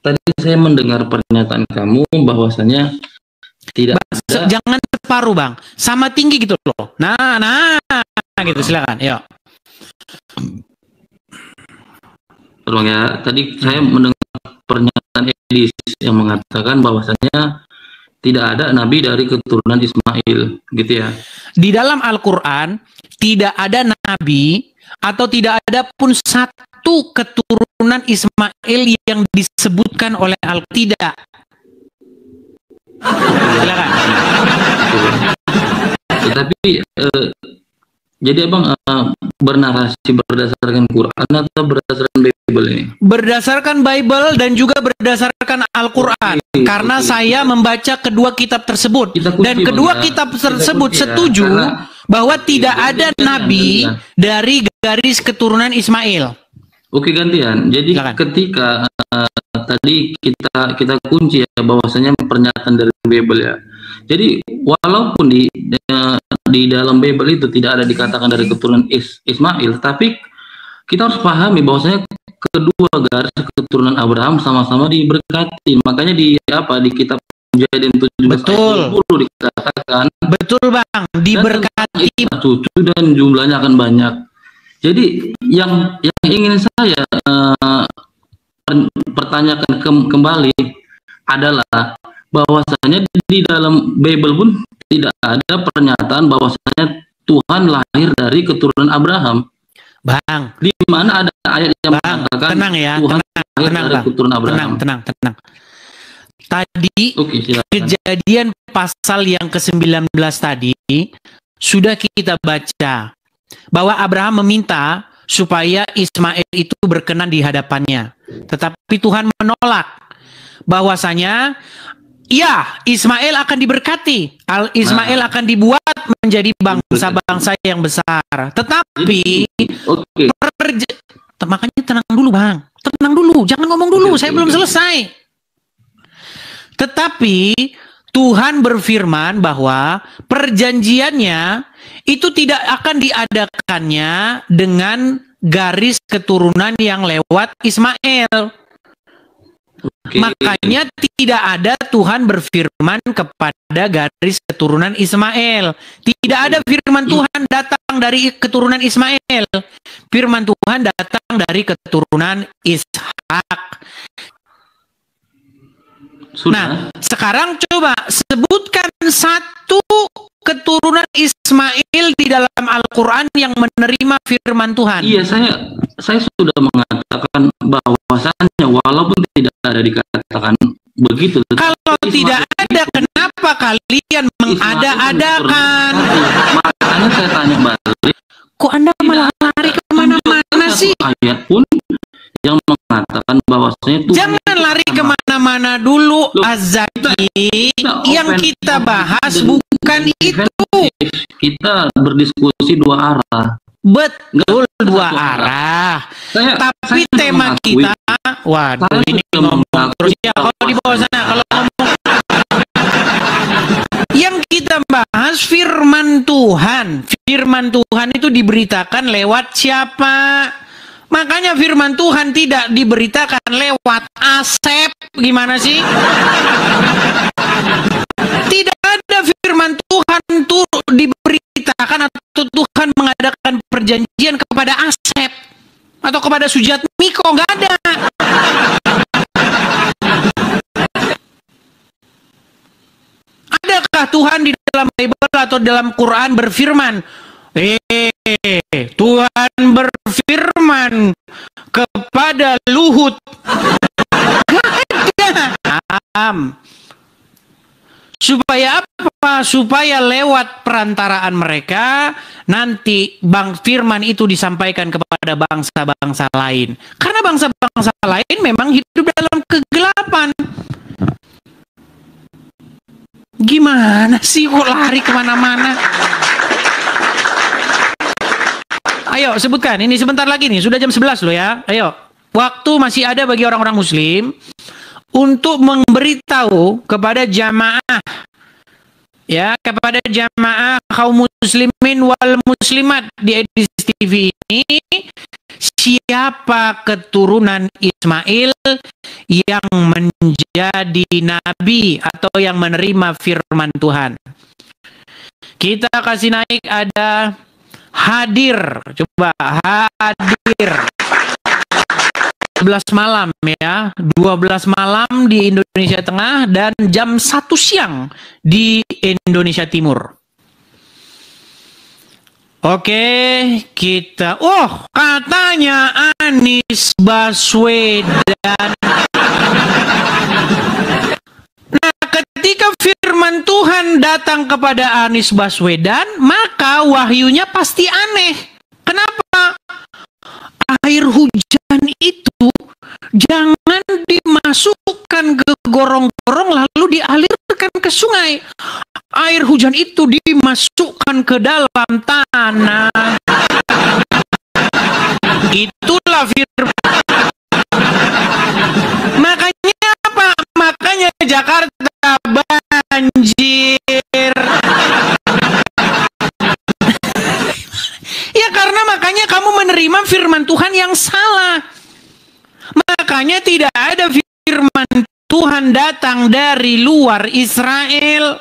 Tadi saya mendengar pernyataan kamu bahwasanya tidak ada... Jangan separuh Bang, sama tinggi gitu loh. Nah, gitu silakan. Yuk. Tolong ya, tadi saya mendengar pernyataan Edis yang mengatakan bahwasanya tidak ada nabi dari keturunan Ismail, gitu ya. Di dalam Al-Quran tidak ada nabi atau tidak ada pun satu keturunan Ismail yang disebutkan oleh Al-Tidak. Silakan. Tetapi jadi Abang bernarasi berdasarkan Quran atau berdasarkan Bible ini? Berdasarkan Bible dan juga berdasarkan Al-Quran. Karena saya membaca kedua kitab tersebut. Dan kedua kitab tersebut setuju bahwa tidak ada nabi dari garis keturunan Ismail. Oke, gantian. Jadi ketika tadi kita kunci ya bahwasanya pernyataan dari Bible ya. Jadi walaupun di dalam Bible itu tidak ada dikatakan dari keturunan Ismail, tapi kita harus pahami bahwasanya kedua garis keturunan Abraham sama-sama diberkati. Makanya di kitab Kejadian 17 ayat 20 dikatakan, betul Bang, diberkati cucu dan jumlahnya akan banyak. Jadi yang ingin saya pertanyakan kembali adalah bahwasanya di dalam Bible pun tidak ada pernyataan bahwasanya Tuhan lahir dari keturunan Abraham. Bang, di mana ada ayat yang mengatakan tenang ya, Tuhan lahir dari keturunan Abraham. Tenang. Tadi Kejadian pasal yang ke-19 tadi sudah kita baca bahwa Abraham meminta supaya Ismail itu berkenan di hadapannya. Tetapi Tuhan menolak bahwasanya ya, Ismail akan diberkati. Ismail akan dibuat menjadi bangsa-bangsa yang besar. Tetapi makanya tenang dulu Bang. Tenang dulu, jangan ngomong dulu, saya belum selesai. Tetapi Tuhan berfirman bahwa perjanjiannya itu tidak akan diadakannya dengan garis keturunan yang lewat Ismail. Makanya tidak ada Tuhan berfirman kepada garis keturunan Ismail. Tidak ada firman Tuhan datang dari keturunan Ismail. Firman Tuhan datang dari keturunan Ishak. Nah, sekarang coba sebutkan satu keturunan Ismail di dalam Al-Quran yang menerima firman Tuhan. Iya, saya sudah mengatakan bahwasannya walaupun tidak ada dikatakan begitu. Kalau tidak ada, kenapa kalian mengada-adakan? Makanya saya tanya balik. Kok Anda malah lari kemana-mana sih? Ayat pun yang mengatakan bahwasanya Tuhan jangan lari kemana-mana dulu, Azaki. Yang kita bahas bukan itu. Kita berdiskusi dua arah. Betul, dua arah. Tapi tema kita, waduh ini ngomong terus ya. Kalau di bawah sana, kalau ngomong yang kita bahas firman Tuhan. Firman Tuhan itu diberitakan lewat siapa? Makanya firman Tuhan tidak diberitakan lewat Asep. Gimana sih? Tidak ada firman Tuhan diberitakan atau Tuhan mengadakan perjanjian kepada Asep atau kepada Sujatmiko. Nggak ada. Adakah Tuhan di dalam Bible atau dalam Quran berfirman, Tuhan berfirman kepada Luhut? Gak ada. Supaya apa? Supaya lewat perantaraan mereka nanti firman itu disampaikan kepada bangsa-bangsa lain. Karena bangsa-bangsa lain memang hidup dalam kegelapan. Gimana sih kok lari kemana-mana? Ayo sebutkan, ini sebentar lagi nih, sudah jam 11 loh ya. Ayo, waktu masih ada bagi orang-orang muslim untuk memberitahu kepada jamaah ya kepada jamaah kaum muslimin wal muslimat di Edis TV ini, siapa keturunan Ismail yang menjadi nabi atau yang menerima firman Tuhan. Kita kasih naik, ada hadir, coba hadir 12 malam ya, 12 malam di Indonesia Tengah dan jam 1 siang di Indonesia Timur. Oke, kita, katanya Anies Baswedan. Nah, ketika firman Tuhan datang kepada Anies Baswedan, maka wahyunya pasti aneh. Kenapa? Air hujan itu jangan dimasukkan ke gorong-gorong lalu dialirkan ke sungai. Air hujan itu dimasukkan ke dalam tanah. Itulah firman. Makanya apa? Makanya Jakarta banjir. Ya karena makanya kamu menerima firman Tuhan yang salah. Makanya tidak ada firman Tuhan datang dari luar Israel.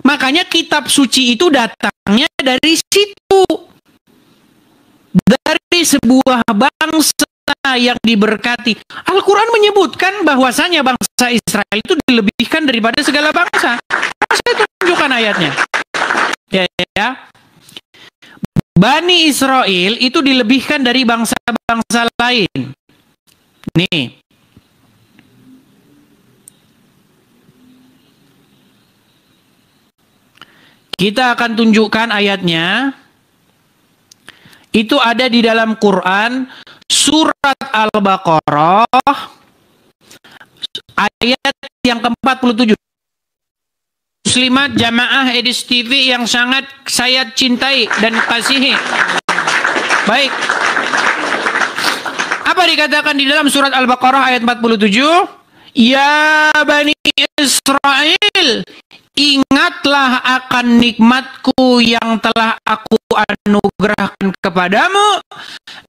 Makanya kitab suci itu datangnya dari situ. Dari sebuah bangsa yang diberkati. Al-Quran menyebutkan bahwasanya bangsa Israel itu dilebihkan daripada segala bangsa. Saya tunjukkan ayatnya. Ya. Bani Israel itu dilebihkan dari bangsa-bangsa lain. Nih. Kita akan tunjukkan ayatnya. Itu ada di dalam Quran surat Al-Baqarah ayat yang ke-47. Muslimat jamaah Edis TV yang sangat saya cintai dan kasihi. Baik. Apa dikatakan di dalam surat Al-Baqarah ayat 47? Ya Bani Israel, ingatlah akan nikmatku yang telah aku anugerahkan kepadamu,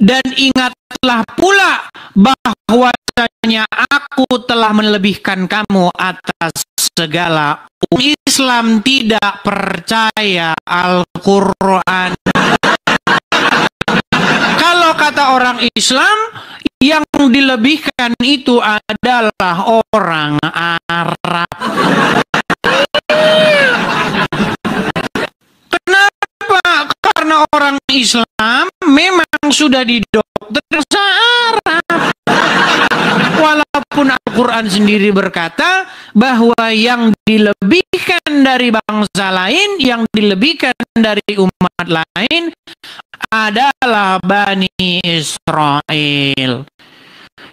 dan ingatlah pula bahwasanya aku telah melebihkan kamu atas segala. Islam tidak percaya Al-Quran. Kalau kata orang Islam, yang dilebihkan itu adalah orang Arab. Kenapa? Karena orang Islam memang sudah didokter Arab. Walaupun Al-Quran sendiri berkata bahwa yang dilebihkan dari bangsa lain, yang dilebihkan dari umat lain adalah Bani Israel.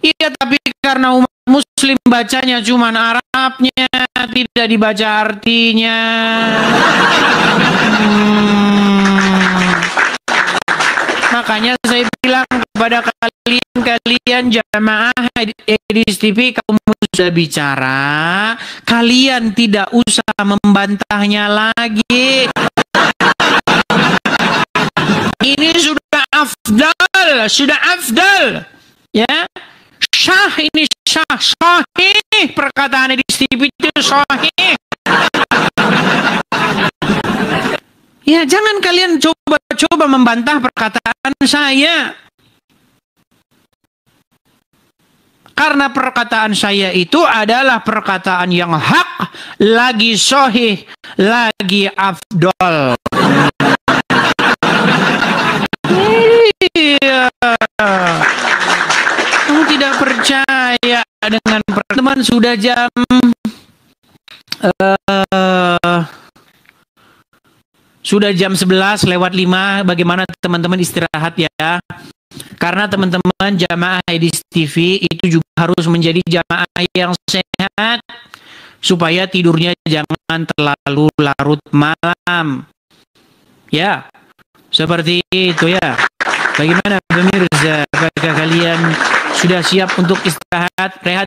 Iya, tapi karena umat Muslim bacanya cuma Arabnya, tidak dibaca artinya. Makanya saya bilang kepada kalian jamaah Edis TV, kamu sudah bicara, kalian tidak usah membantahnya lagi. Ini sudah afdal, ya. Syah ini sahih, perkataan Edis TV itu sahih. Ya, jangan kalian coba membantah perkataan saya. Karena perkataan saya itu adalah perkataan yang hak, lagi sahih, lagi afdol. Iya. Kamu tidak percaya dengan teman, sudah jam sudah jam 11:05. Bagaimana teman-teman istirahat ya? Karena teman-teman jamaah Edis TV itu juga harus menjadi jamaah yang sehat supaya tidurnya jangan terlalu larut malam. Ya, seperti itu ya. Bagaimana pemirsa? Apakah kalian sudah siap untuk istirahat, rehat